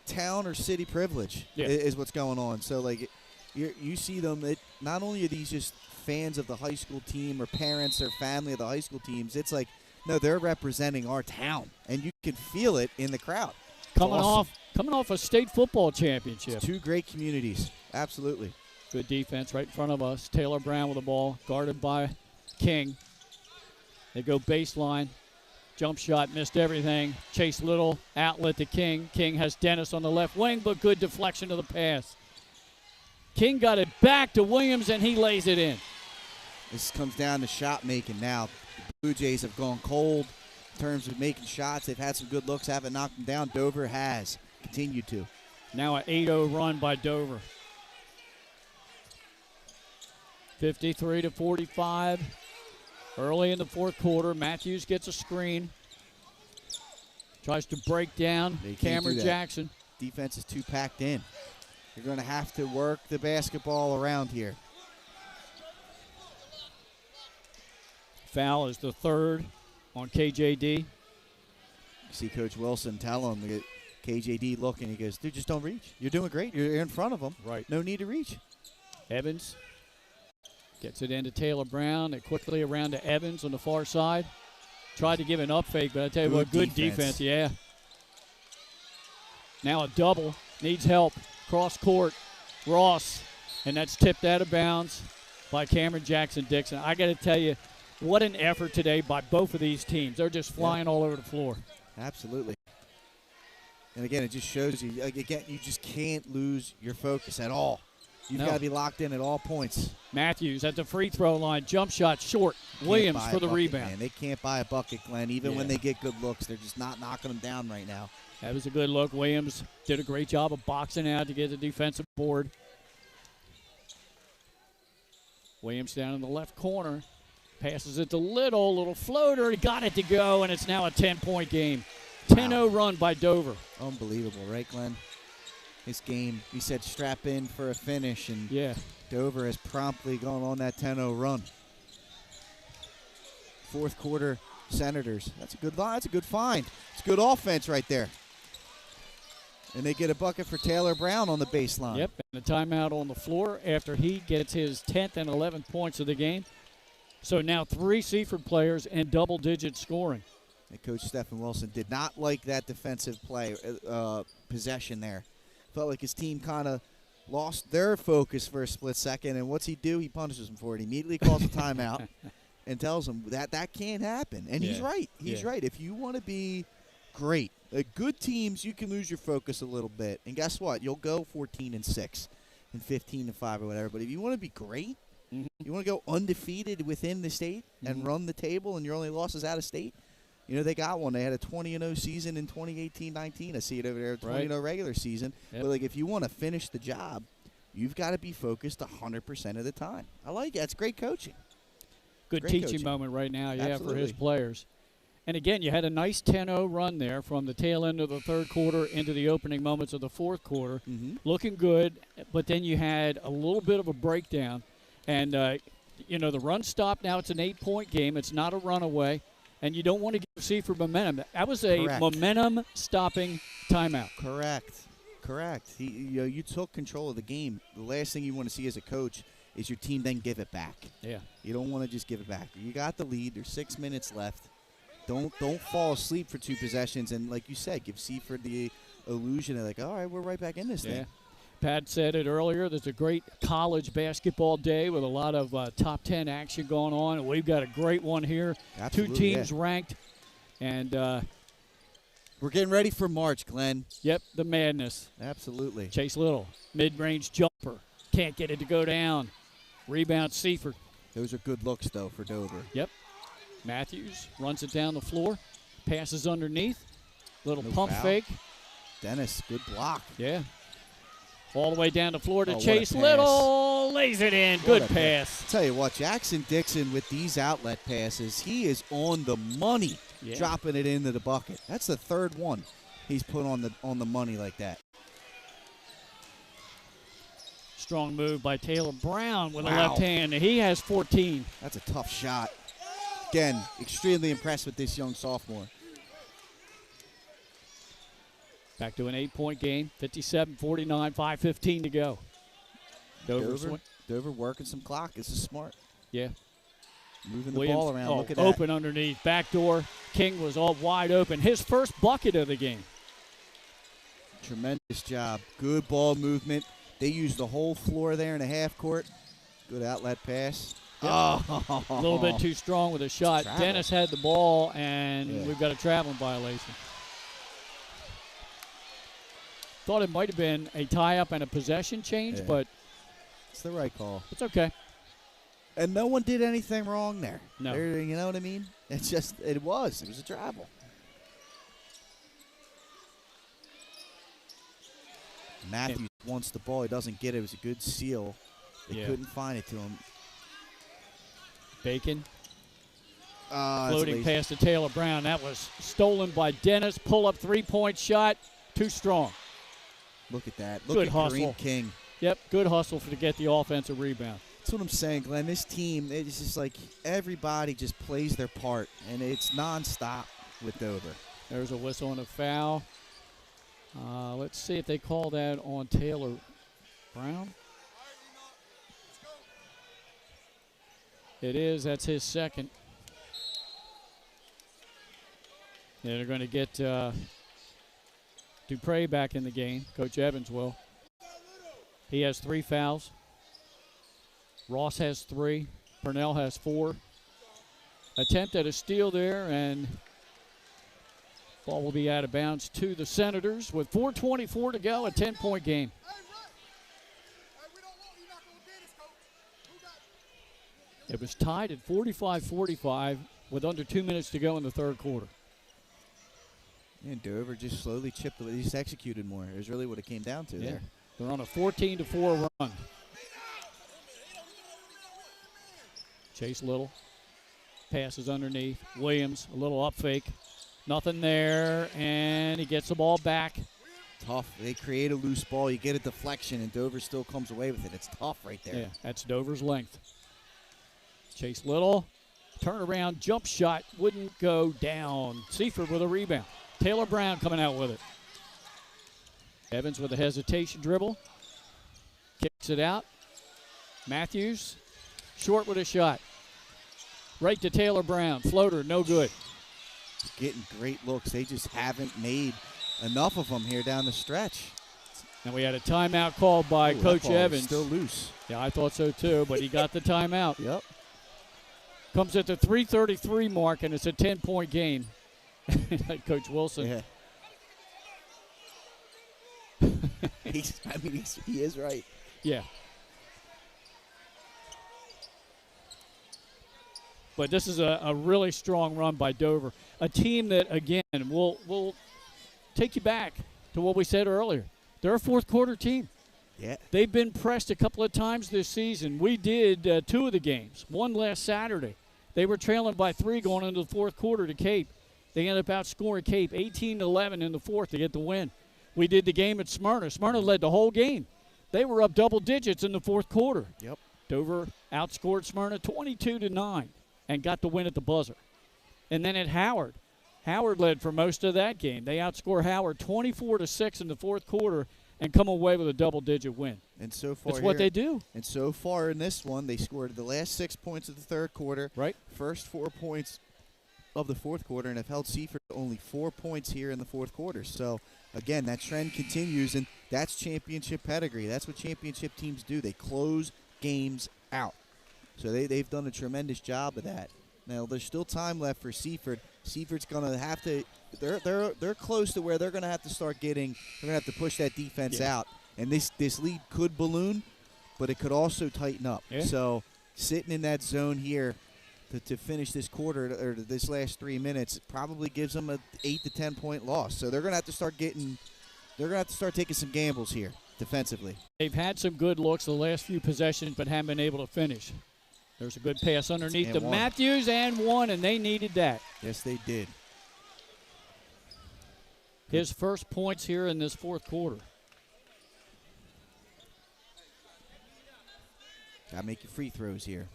town or city privilege is what's going on. So, like, you see them. Not only are these just fans of the high school team or parents or family of the high school teams, it's like, no, they're representing our town, and you can feel it in the crowd. Coming off a state football championship. It's two great communities, absolutely. Good defense right in front of us. Taylor Brown with the ball, guarded by King. They go baseline. Jump shot, missed everything. Chase Little, outlet to King. King has Dennis on the left wing, but good deflection to the pass. King got it back to Williams, and he lays it in. This comes down to shot making now. Blue Jays have gone cold in terms of making shots. They've had some good looks, haven't knocked them down. Dover has continued to. Now an 8-0 run by Dover. 53-45. Early in the fourth quarter, Matthews gets a screen. Tries to break down Cameron Jackson. Defense is too packed in. You're going to have to work the basketball around here. Foul is the third on KJD. You see Coach Wilson tell him, KJD looking, he goes, dude, just don't reach. You're doing great. You're in front of him. Right. No need to reach. Evans gets it into Taylor Brown. And quickly around to Evans on the far side. Tried to give an up fake, but I tell you what, good defense. Yeah. Now a double. Needs help. Cross court. Ross. And that's tipped out of bounds by Cameron Jackson-Dixon. I got to tell you, what an effort today by both of these teams. They're just flying all over the floor. Absolutely. And, again, it just shows you, again, you just can't lose your focus at all. You've got to be locked in at all points. Matthews at the free throw line. Jump shot short. Williams for the rebound. Man. They can't buy a bucket, Glenn. Even when they get good looks, they're just not knocking them down right now. That was a good look. Williams did a great job of boxing out to get the defensive board. Williams down in the left corner. Passes it to little floater. He got it to go, and it's now a 10-point game. 10-0 run by Dover. Unbelievable, right, Glenn? This game, we said strap in for a finish, and Dover has promptly gone on that 10-0 run. Fourth quarter, Senators. That's a good line. That's a good find. It's good offense right there. And they get a bucket for Taylor Brown on the baseline. Yep, and a timeout on the floor after he gets his 10th and 11th points of the game. So now 3 Seaford players in double-digit scoring. And Coach Stephen Wilson did not like that defensive play possession there. Felt like his team kind of lost their focus for a split second, and what's he do? He punishes them for it. He immediately calls a timeout and tells them that can't happen. And he's right. He's right. If you want to be great, good teams, you can lose your focus a little bit. And guess what? You'll go 14-6 and 15-5 or whatever. But if you want to be great, you want to go undefeated within the state and run the table, and your only loss is out of state. You know, they got one. They had a 20-0 season in 2018-19. I see it over there, 20-0 regular season. But, like, if you want to finish the job, you've got to be focused 100% of the time. I like it. That's great coaching. Good great teaching coaching. moment right now, Absolutely. for his players. And, again, you had a nice 10-0 run there from the tail end of the third quarter into the opening moments of the fourth quarter. Looking good, but then you had a little bit of a breakdown. And, you know, the run stopped. Now it's an 8-point game. It's not a runaway. And you don't want to give Seaford momentum. That was a momentum-stopping timeout. Correct. You took control of the game. The last thing you want to see as a coach is your team then give it back. Yeah. You don't want to just give it back. You got the lead. There's 6 minutes left. Don't fall asleep for 2 possessions. And like you said, give Seaford the illusion of, like, all right, we're right back in this thing. Pat said it earlier. There's a great college basketball day with a lot of top 10 action going on. And we've got a great one here. Absolutely, 2 teams ranked. And we're getting ready for March, Glenn. Yep, the madness. Absolutely. Chase Little, mid-range jumper. Can't get it to go down. Rebound, Seaford. Those are good looks, though, for Dover. Yep. Matthews runs it down the floor. Passes underneath. Little pump fake. Dennis, good block. Yeah. All the way down the floor to what a Chase pass. Little. Lays it in. Good pass. Tell you what, Jackson Dixon with these outlet passes, he is on the money, dropping it into the bucket. That's the third one he's put on the money like that. Strong move by Taylor Brown with a left hand. He has 14. That's a tough shot. Again, extremely impressed with this young sophomore. Back to an 8-point game, 57-49, 5:15 to go. Dover working some clock. This is smart. Yeah. Moving the ball around. Look at that. Open underneath. Backdoor. King was all wide open. His first bucket of the game. Tremendous job. Good ball movement. They used the whole floor there in the half court. Good outlet pass. Yep. A little bit too strong with a shot. Dennis had the ball, and we've got a traveling violation. Thought it might have been a tie-up and a possession change, but it's the right call. It's okay. And no one did anything wrong there. No. You know what I mean? It's just, it was a travel. Matthews wants the ball. He doesn't get it. It was a good seal. They couldn't find it to him. Bacon. Floating pass to Taylor Brown. That was stolen by Dennis. Pull-up three-point shot. Too strong. Look at that. Good hustle. Kareem King. Yep, good hustle to get the offensive rebound. That's what I'm saying, Glenn. This team, it's just like everybody just plays their part, and it's nonstop with Dover. There's a whistle and a foul. Let's see if they call that on Taylor Brown. It is. That's his second. Yeah, they're going to get Dupre back in the game. Coach Evans will. He has 3 fouls. Ross has 3. Purnell has 4. Attempt at a steal there, and ball will be out of bounds to the Senators with 4:24 to go, a 10-point game. It was tied at 45-45 with under 2 minutes to go in the third quarter. And Dover just slowly chipped away. He just executed more. It was really what it came down to there. They're on a 14-4 run. Chase Little. Passes underneath. Williams, a little up fake. Nothing there, and he gets the ball back. Tough. They create a loose ball. You get a deflection, and Dover still comes away with it. It's tough right there. Yeah, that's Dover's length. Chase Little. Turnaround jump shot wouldn't go down. Seaford with a rebound. Taylor Brown coming out with it. Evans with a hesitation dribble. Kicks it out. Matthews, short with a shot. Right to Taylor Brown. Floater, no good. getting great looks. They just haven't made enough of them here down the stretch. And we had a timeout called by Coach Evans. Still loose. Yeah, I thought so too, but he got the timeout. Yep. Comes at the 3:33 mark, and it's a 10-point game. Coach Wilson. Yeah. He is right. Yeah. But this is a really strong run by Dover. A team that, again, will take you back to what we said earlier. They're a fourth-quarter team. Yeah. They've been pressed a couple of times this season. We did 2 of the games, one last Saturday. They were trailing by 3 going into the fourth quarter to Cape. They ended up outscoring Cape 18-11 in the fourth to get the win. We did the game at Smyrna. Smyrna led the whole game. They were up double digits in the fourth quarter. Yep. Dover outscored Smyrna 22-9 and got the win at the buzzer. And then at Howard led for most of that game. They outscored Howard 24-6 in the fourth quarter and come away with a double-digit win. And so far, that's what they do. And so far in this one, they scored the last 6 points of the third quarter. Right. First 4 points of the fourth quarter, and have held Seaford to only 4 points here in the fourth quarter. So, again, that trend continues, and that's championship pedigree. That's what championship teams do. They close games out. So they've done a tremendous job of that. Now, there's still time left for Seaford. Seaford's going to have to – they're close to where they're going to have to start getting – they're going to have to push that defense out. And this lead could balloon, but it could also tighten up. Yeah. So sitting in that zone here to finish this quarter or this last 3 minutes probably gives them an 8 to 10 point loss. So they're going to have to start taking some gambles here defensively. They've had some good looks the last few possessions, but haven't been able to finish. There's a good pass underneath and to one. Matthews and one, and they needed that. Yes, they did. His first points here in this fourth quarter. Got to make your free throws here.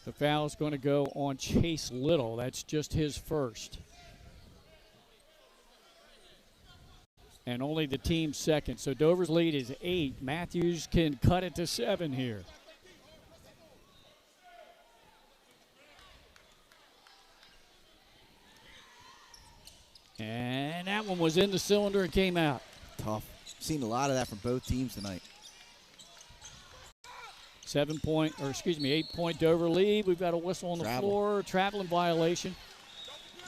The foul is going to go on Chase Little. That's just his first. And only the team's second. So Dover's lead is 8. Matthews can cut it to 7 here. And that one was in the cylinder and came out. Tough. Seen a lot of that from both teams tonight. 8-point Dover lead. We've got a whistle on the floor. Traveling violation.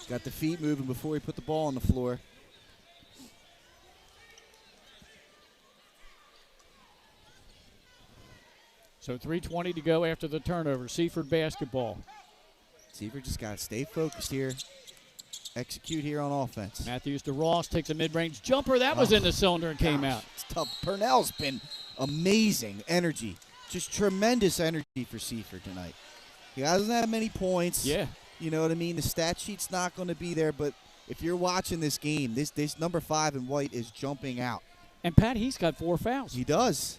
Got the feet moving before he put the ball on the floor. So 3:20 to go after the turnover. Seaford basketball. Seaford just got to stay focused here. Execute here on offense. Matthews to Ross, takes a mid-range jumper. That was in the cylinder and came out. It's tough. Purnell's been amazing energy. Just tremendous energy for Seaford tonight. He doesn't have many points. Yeah. You know what I mean? The stat sheet's not going to be there, but if you're watching this game, this number 5 in white is jumping out. And Pat, he's got 4 fouls. He does.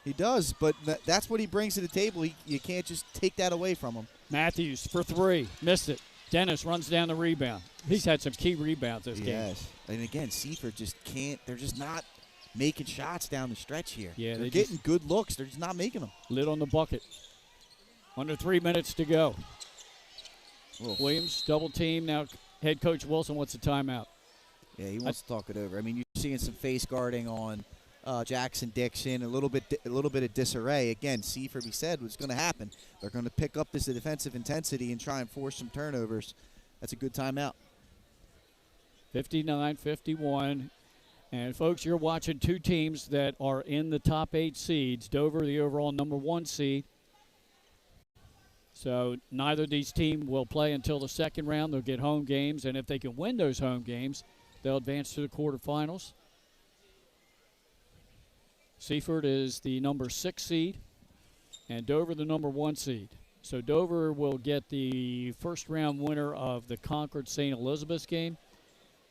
He does, but that's what he brings to the table. You can't just take that away from him. Matthews for 3. Missed it. Dennis runs down the rebound. He's had some key rebounds this game. Yes. And again, Seaford just can't. They're just not making shots down the stretch here. Yeah, they're getting good looks. They're just not making them. Lid on the bucket. Under 3 minutes to go. Oof. Williams, double team. Now head coach Wilson wants a timeout. Yeah, he wants to talk it over. I mean, you're seeing some face guarding on Jackson Dixon, a little bit of disarray. Again, Seaford, we said, was going to happen. They're going to pick up this defensive intensity and try and force some turnovers. That's a good timeout. 59-51. And, folks, you're watching two teams that are in the top 8 seeds. Dover, the overall number 1 seed. So neither of these teams will play until the second round. They'll get home games, and if they can win those home games, they'll advance to the quarterfinals. Seaford is the number 6 seed, and Dover the number 1 seed. So Dover will get the first-round winner of the Concord-St. Elizabeth's game.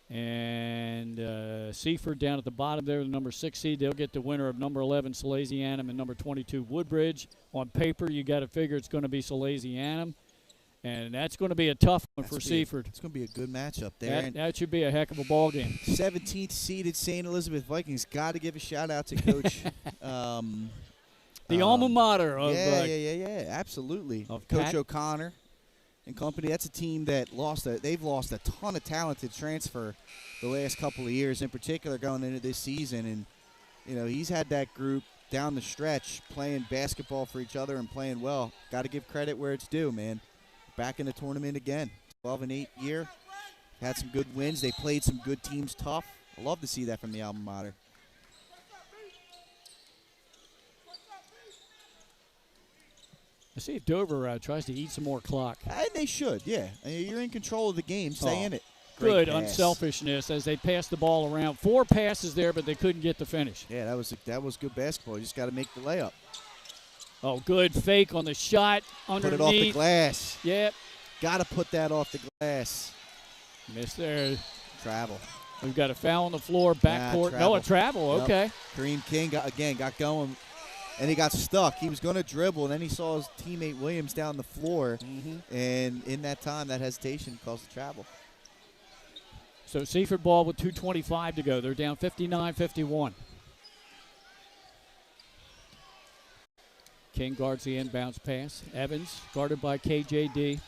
And Seaford down at the bottom there, the number 6 seed. They'll get the winner of number 11, Salesianum, and number 22, Woodbridge. On paper, you got to figure it's going to be Salesianum. And that's going to be a tough one for Seaford. It's going to be a good matchup there. That should be a heck of a ball game. 17th seeded St. Elizabeth Vikings. Got to give a shout-out to Coach. The alma mater of yeah, absolutely. Of Coach Pat? O'Connor. and company. That's a team that they've lost a ton of talented transfer the last couple of years, in particular going into this season. And he's had that group down the stretch playing basketball for each other and playing well. Got to give credit where it's due, man. Back in the tournament again, 12-8 year. Had some good wins. They played some good teams tough. I love to see that from the alma mater. Let's see if Dover tries to eat some more clock. And they should, yeah. You're in control of the game. Stay in it. Good unselfishness as they passed the ball around. 4 passes there, but they couldn't get the finish. Yeah, that was good basketball. You just got to make the layup. Oh, good fake on the shot underneath. Put it off the glass. Yep. Got to put that off the glass. Missed there. Travel. We've got a foul on the floor, backcourt. No, a travel. Yep. Okay. Kareem King got going, and he got stuck. He was going to dribble, and then he saw his teammate Williams down the floor, and in that time, that hesitation caused the travel. So Seaford ball with 2:25 to go. They're down 59-51. King guards the inbounds pass. Evans guarded by KJD.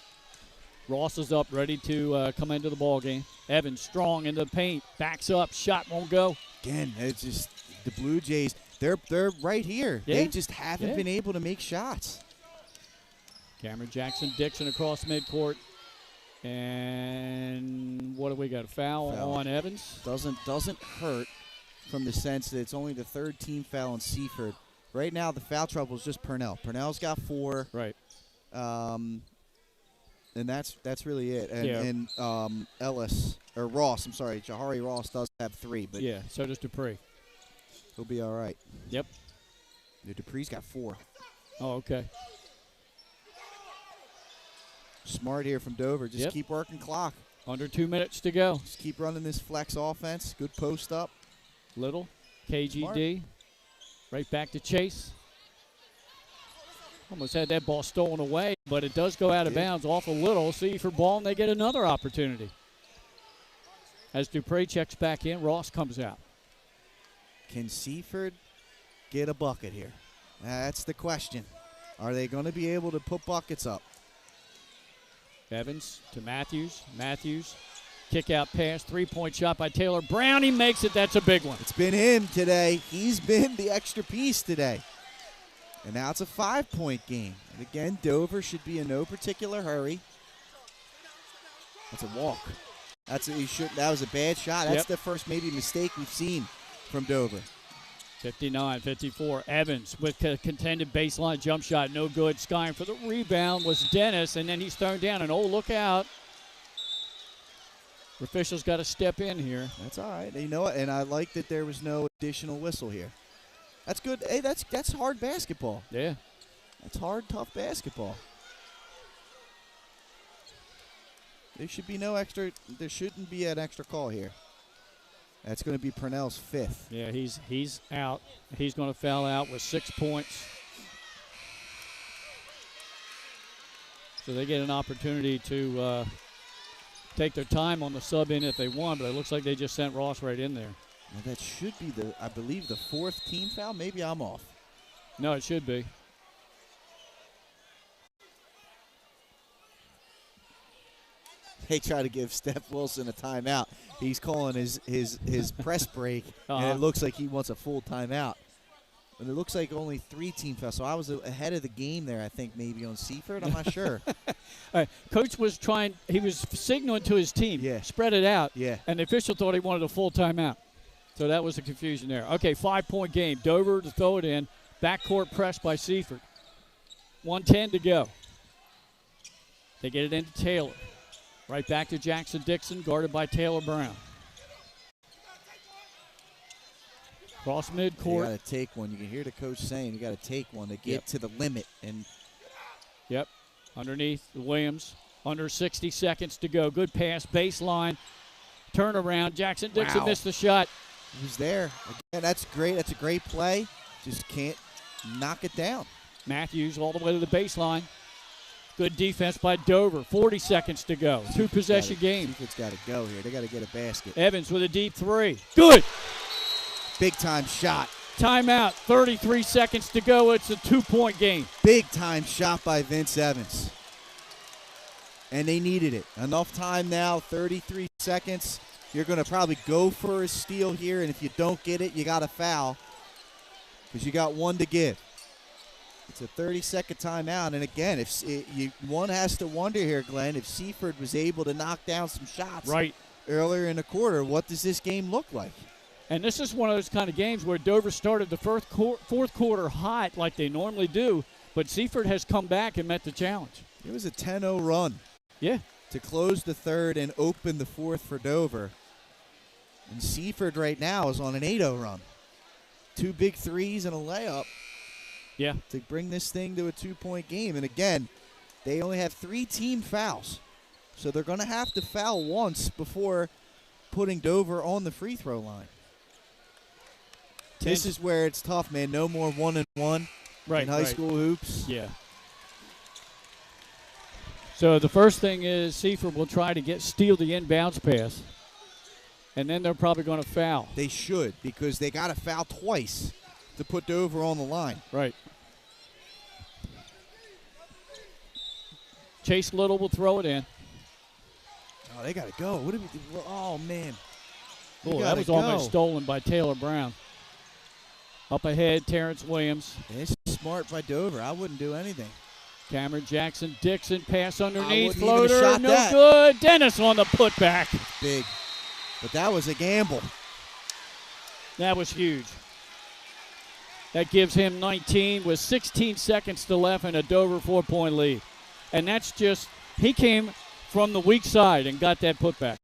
Ross is up, ready to come into the ball game. Evans strong in the paint, backs up, shot won't go. Again, it's just the Blue Jays. They're right here. Yeah. They just haven't been able to make shots. Cameron Jackson-Dixon across midcourt. And what do we got? A foul on Evans. Doesn't hurt from the sense that it's only the 3rd team foul on Seaford. Right now, the foul trouble is just Purnell. Purnell's got 4. Right. And that's really it. And Ross, I'm sorry, Jahari Ross does have 3. But yeah, so does Dupree. He'll be all right. Yep. Dupree's got 4. Oh, okay. Smart here from Dover. Just keep working clock. Under 2 minutes to go. Just keep running this flex offense. Good post up. Little. KGD. Smart. Right back to Chase. Almost had that ball stolen away, but it does go out of bounds off a little. Seaford ball, and they get another opportunity. As Dupree checks back in, Ross comes out. Can Seaford get a bucket here? That's the question. Are they going to be able to put buckets up? Evans to Matthews. Matthews, kick out pass, 3-point shot by Taylor Brown. He makes it. That's a big one. It's been him today. He's been the extra piece today. And now it's a 5-point game. And again, Dover should be in no particular hurry. That's a walk. That was a bad shot. That's the first maybe mistake we've seen from Dover. 59-54. Evans with a contended baseline jump shot. No good. Skying for the rebound was Dennis, and then he's thrown down. And, look out. The official's got to step in here. That's all right. You know what? And I like that there was no additional whistle here. That's good. Hey, that's hard basketball. Yeah. That's hard, tough basketball. There should be no extra. There shouldn't be an extra call here. That's going to be Purnell's 5th. Yeah, he's out. He's going to foul out with 6 points. So they get an opportunity to take their time on the sub in if they want, but it looks like they just sent Ross right in there. Well, that should be I believe, the 4th team foul. Maybe I'm off. No, it should be. They try to give Steph Wilson a timeout. He's calling his press break, and it looks like he wants a full timeout. And it looks like only 3 team fouls. So I was ahead of the game there, I think, maybe on Seaford. I'm not sure. All right. Coach was he was signaling to his team. Yeah. Spread it out. Yeah. And the official thought he wanted a full timeout. So that was the confusion there. Okay, 5-point game. Dover to throw it in. Backcourt press by Seaford. 1:10 to go. They get it into Taylor. Right back to Jackson-Dixon, guarded by Taylor Brown. Cross midcourt. You got to take one. You can hear the coach saying you got to take one to get to the limit. Yep. Underneath Williams. Under 60 seconds to go. Good pass, baseline. Turnaround. Jackson-Dixon missed the shot. He was there. Again, that's great. That's a great play. Just can't knock it down. Matthews all the way to the baseline. Good defense by Dover. 40 seconds to go. 2-possession game. Seaford's got to go here. They got to get a basket. Evans with a deep 3. Good. Big-time shot. Timeout. 33 seconds to go. It's a 2-point game. Big-time shot by Vince Evans. and they needed it. Enough time now, 33 seconds. You're going to probably go for a steal here, and if you don't get it, you got to foul because you got one to give. It's a 30-second timeout, and again, one has to wonder here, Glenn, if Seaford was able to knock down some shots earlier in the quarter, what does this game look like? And this is one of those kind of games where Dover started the fourth quarter hot like they normally do, but Seaford has come back and met the challenge. It was a 10-0 run. Yeah. To close the third and open the fourth for Dover. And Seaford right now is on an 8-0 run. 2 big threes and a layup. Yeah. To bring this thing to a 2-point game. And again, they only have 3 team fouls. So they're going to have to foul once before putting Dover on the free throw line. This is where it's tough, man. No more 1-and-1 in high school hoops. Yeah. So the first thing is Seaford will try to steal the inbounds pass, and then they're probably going to foul. They should, because they got to foul twice to put Dover on the line. Right. Chase Little will throw it in. Oh, they got to go. What did we do? Oh, man. Oh, that was almost stolen by Taylor Brown. Up ahead, Terrence Williams. It's smart by Dover. I wouldn't do anything. Cameron Jackson-Dixon, pass underneath, floater, no good. Dennis on the putback. Big. But that was a gamble. That was huge. That gives him 19 with 16 seconds to left and a Dover 4-point lead. And that's just, he came from the weak side and got that putback.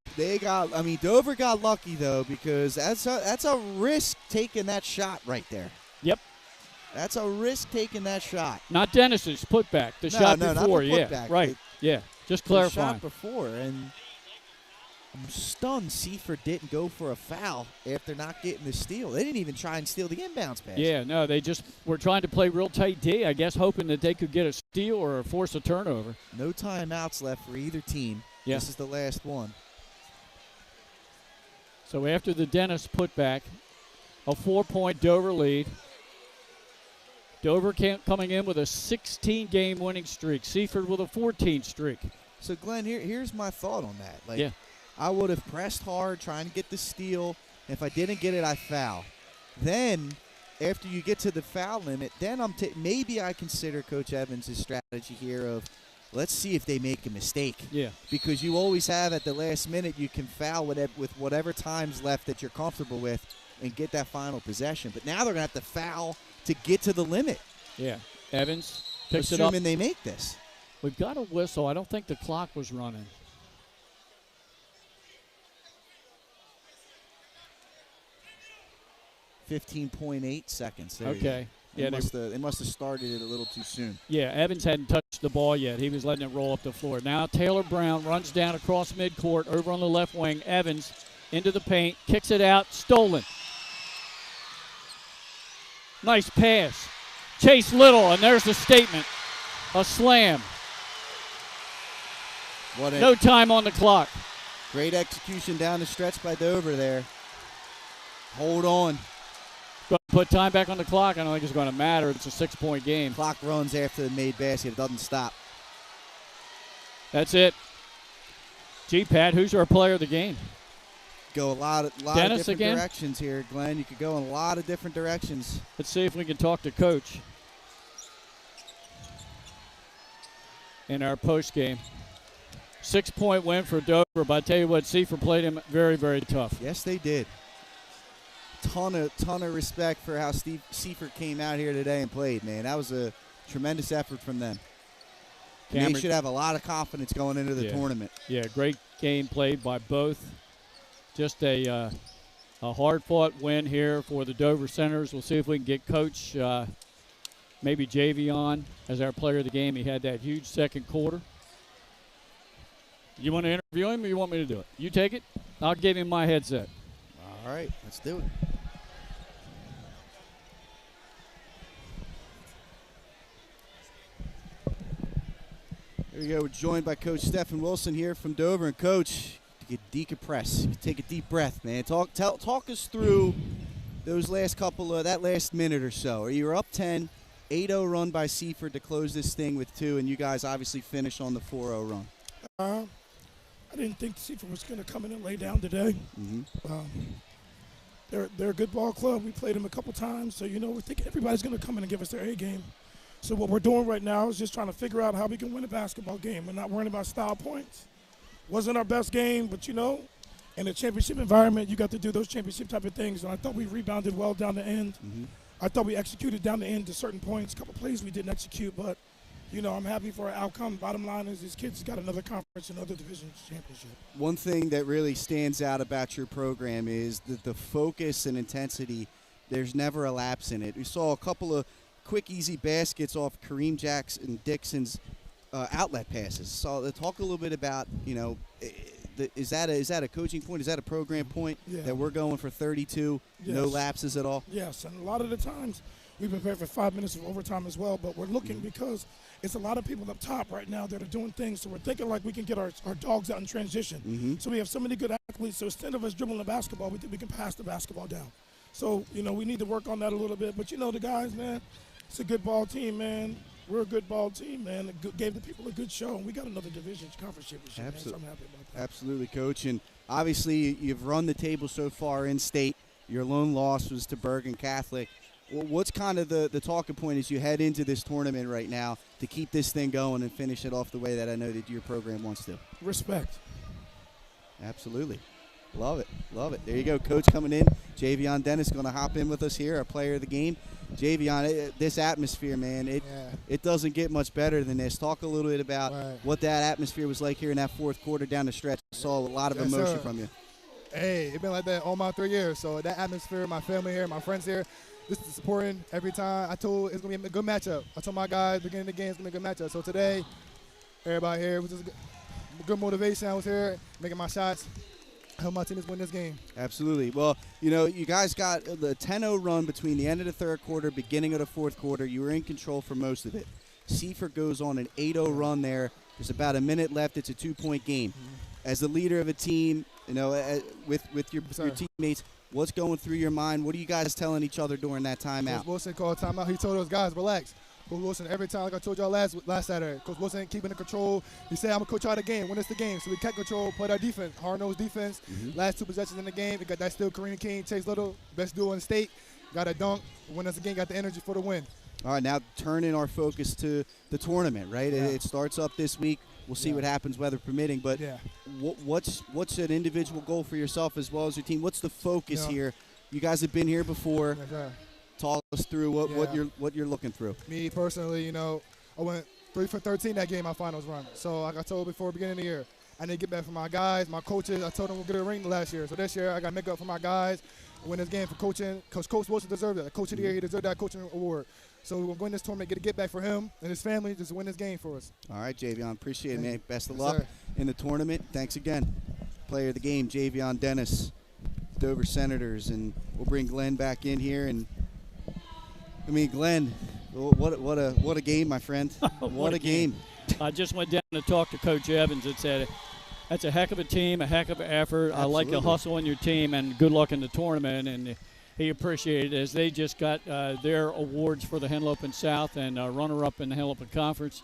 Dover got lucky, though, because that's a risk taking that shot right there. Yep. That's a risk taking that shot. Not Dennis's putback. The shot before, not the putback. Right. Yeah. Just clarifying. The shot before, and I'm stunned Seaford didn't go for a foul after not getting the steal. They didn't even try and steal the inbounds pass. Yeah, no, they just were trying to play real tight D, I guess, hoping that they could get a steal or force a turnover. No timeouts left for either team. Yeah. This is the last one. So after the Dennis putback, a 4-point Dover lead. Dover coming in with a 16-game winning streak. Seaford with a 14 streak. So, Glenn, here's my thought on that. I would have pressed hard trying to get the steal. If I didn't get it, I foul. Then, after you get to the foul limit, then maybe I consider Coach Evans' strategy here of let's see if they make a mistake. Yeah. Because you always have at the last minute you can foul with whatever time's left that you're comfortable with and get that final possession. But now they're going to have to foul to get to the limit. Yeah. Evans picks it up. Assuming they make this. We've got a whistle. I don't think the clock was running. .8 seconds. There okay. They must have started it a little too soon. Yeah, Evans hadn't touched the ball yet. He was letting it roll up the floor. Now Taylor Brown runs down across midcourt over on the left wing. Evans into the paint, kicks it out, stolen. Nice pass. Chase Little, and there's the statement. A slam. No time on the clock. Great execution down the stretch by Dover there. Hold on. Put time back on the clock. I don't think it's going to matter. It's a 6-point game. Clock runs after the made basket. It doesn't stop. That's it. Gee, Pat, who's our player of the game? Go a lot of different directions here, Glenn. You could go in a lot of different directions. Let's see if we can talk to Coach in our post game. 6-point win for Dover, but I tell you what, Seaford played him very, very tough. Yes, they did. Ton of respect for how Seaford came out here today and played, man. That was a tremendous effort from them. They should have a lot of confidence going into the tournament. Yeah, great game played by both. Just a hard-fought win here for the Dover Senators. We'll see if we can get Coach maybe Javion as our player of the game. He had that huge second quarter. You want to interview him or you want me to do it? You take it. I'll give him my headset. All right, let's do it. Here we go. We're joined by Coach Stephen Wilson here from Dover. And, Coach, you decompress. You take a deep breath, man. Talk us through those last that last minute or so. You were up 10, 8-0 run by Seaford to close this thing with 2, and you guys obviously finish on the 4-0 run. I didn't think Seaford was going to come in and lay down today. They're a good ball club. We played them a couple times, so we're thinking everybody's going to come in and give us their A game. So what we're doing right now is just trying to figure out how we can win a basketball game. We're not worrying about style points. Wasn't our best game, but in a championship environment, you got to do those championship type of things. And I thought we rebounded well down the end. I thought we executed down the end to certain points. A couple plays we didn't execute, but I'm happy for our outcome. Bottom line is these kids got another conference, another division championship. One thing that really stands out about your program is the focus and intensity. There's never a lapse in it. We saw a couple of quick, easy baskets off Kareem Jackson Dixon's outlet passes. So talk a little bit about, is that a coaching point? Is that a program point that we're going for 32, no lapses at all? Yes, and a lot of the times we prepare for 5 minutes of overtime as well, but we're looking because it's a lot of people up top right now that are doing things, so we're thinking like we can get our dogs out in transition. So we have so many good athletes, so instead of us dribbling the basketball, we think we can pass the basketball down. So, we need to work on that a little bit. But, the guys, man, it's a good ball team, man. We're a good ball team, man. Gave the people a good show, and we got another division conference championship, man, so I'm happy about that. Absolutely, Coach. And obviously you've run the table so far in state. Your lone loss was to Bergen Catholic. Well, what's kind of the talking point as you head into this tournament right now to keep this thing going and finish it off the way that I know that your program wants to? Respect. Absolutely. Love it. Love it. There you go, Coach coming in. Javion Dennis going to hop in with us here, our player of the game. Javion, this atmosphere, man, it doesn't get much better than this. Talk a little bit about what that atmosphere was like here in that fourth quarter down the stretch. I saw a lot of emotion from you. Hey, it's been like that all my 3 years. So that atmosphere, my family here, my friends here, this is supporting every time. I told it's going to be a good matchup. I told my guys beginning of the game it's going to be a good matchup. So today, everybody here, was just good motivation. I was here making my shots. I hope my team is winning this game. Absolutely. Well, you guys got the 10-0 run between the end of the third quarter, beginning of the fourth quarter. You were in control for most of it. Seaford goes on an 8-0 run there. There's about a minute left. It's a 2-point game. As the leader of a team, with your teammates, what's going through your mind? What are you guys telling each other during that timeout? Coach Wilson called timeout. He told those guys, relax. Coach Wilson, every time, like I told y'all last Saturday, Coach Wilson keeping the control. He said, I'm going to coach out the game, win us the game. So we kept control, played our defense, hard-nosed defense. Last 2 possessions in the game, we got that still Kareem King, Chase Little, best duo in the state. Got a dunk, win us the game, got the energy for the win. All right, now turning our focus to the tournament, right? Yeah. It starts up this week. We'll see what happens, weather permitting. But what's an individual goal for yourself as well as your team? What's the focus here? You guys have been here before. Talk us through what you're looking through. Me personally, I went 3 for 13 that game, my finals run. So like I told before beginning of the year, I need to get back for my guys, my coaches. I told them we'll get a ring last year. So this year I got to make up for my guys, win this game for coaching. Coach Wilson deserved that. Coach of the year, he deserved that coaching award. So we're going to win this tournament, get back for him and his family, just win this game for us. All right, Javion, appreciate it, man. Best of luck in the tournament. Thanks again. Player of the game, Javion Dennis, Dover Senators. And we'll bring Glenn back in here. And Glenn, what a game, my friend. What a game. I just went down to talk to Coach Evans and said, that's a heck of a team, a heck of an effort. Absolutely. I like the hustle on your team, and good luck in the tournament. And he appreciated it as they just got their awards for the Henlopen South and runner-up in the Henlopen Conference.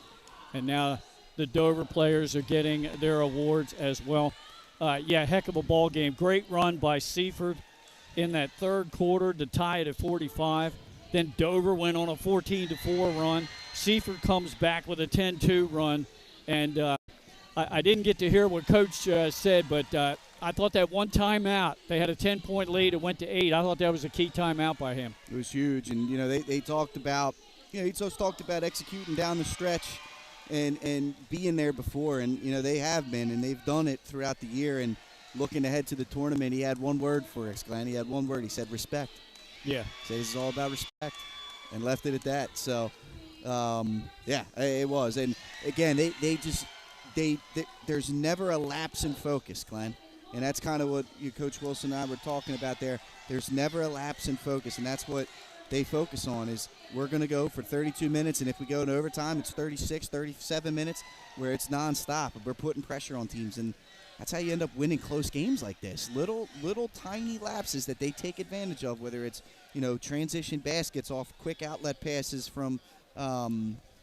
And now the Dover players are getting their awards as well. Heck of a ball game. Great run by Seaford in that third quarter to tie it at 45. Then Dover went on a 14-4 run. Seaford comes back with a 10-2 run. And I didn't get to hear what Coach said, but I thought that one timeout, they had a 10-point lead. It went to 8. I thought that was a key timeout by him. It was huge. And, they talked about, he just talked about executing down the stretch and being there before. And, they have been, and they've done it throughout the year. And looking ahead to the tournament, he had one word for us, Glenn. He had one word. He said respect. Yeah. He said this is all about respect and left it at that. So, it was. And, again, there's never a lapse in focus, Glenn. And that's kind of what Coach Wilson and I were talking about there. There's never a lapse in focus, and that's what they focus on is we're going to go for 32 minutes, and if we go into overtime, it's 36, 37 minutes where it's nonstop. We're putting pressure on teams, and that's how you end up winning close games like this. Little tiny lapses that they take advantage of, whether it's, transition baskets off quick outlet passes from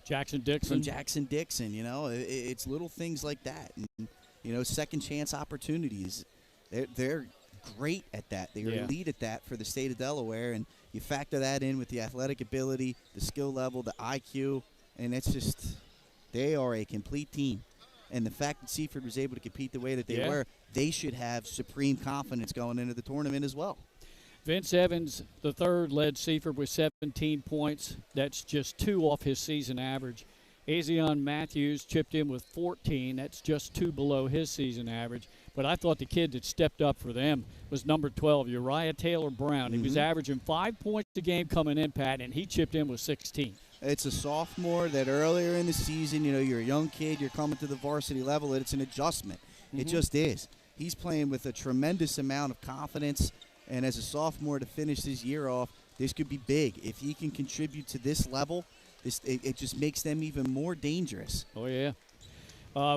Jackson Dixon. From Jackson Dixon, it's little things like that. And, second chance opportunities. They're great at that. They are elite at that for the state of Delaware. And you factor that in with the athletic ability, the skill level, the IQ, and it's just they are a complete team. And the fact that Seaford was able to compete the way that they were, they should have supreme confidence going into the tournament as well. Vince Evans, the third, led Seaford with 17 points. That's just 2 off his season average. Azion Matthews chipped in with 14. That's just 2 below his season average. But I thought the kid that stepped up for them was number 12, Uriah Taylor Brown. He was averaging 5 points a game coming in, Pat, and he chipped in with 16. It's a sophomore that earlier in the season, you're a young kid, you're coming to the varsity level, and it's an adjustment. It just is. He's playing with a tremendous amount of confidence. And as a sophomore to finish this year off, this could be big. If he can contribute to this level, it just makes them even more dangerous. Oh, yeah.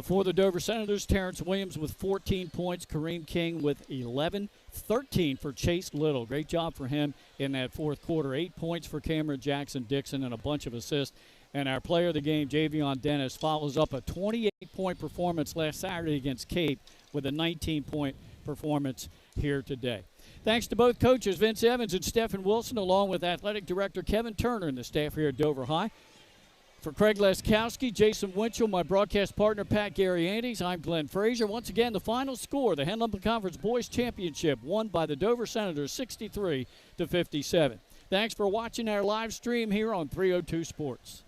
For the Dover Senators, Terrence Williams with 14 points, Kareem King with 11, 13 for Chase Little. Great job for him in that fourth quarter. 8 points for Cameron Jackson Dixon and a bunch of assists. And our player of the game, Javion Dennis, follows up a 28-point performance last Saturday against Cape with a 19-point performance here today. Thanks to both coaches, Vince Evans and Stephen Wilson, along with athletic director Kevin Turner and the staff here at Dover High. For Craig Leskowski, Jason Winchell, my broadcast partner Pat Gary-Andes, I'm Glenn Frazier. Once again, the final score, the Henlopen Conference Boys Championship, won by the Dover Senators 63-57. Thanks for watching our live stream here on 302 Sports.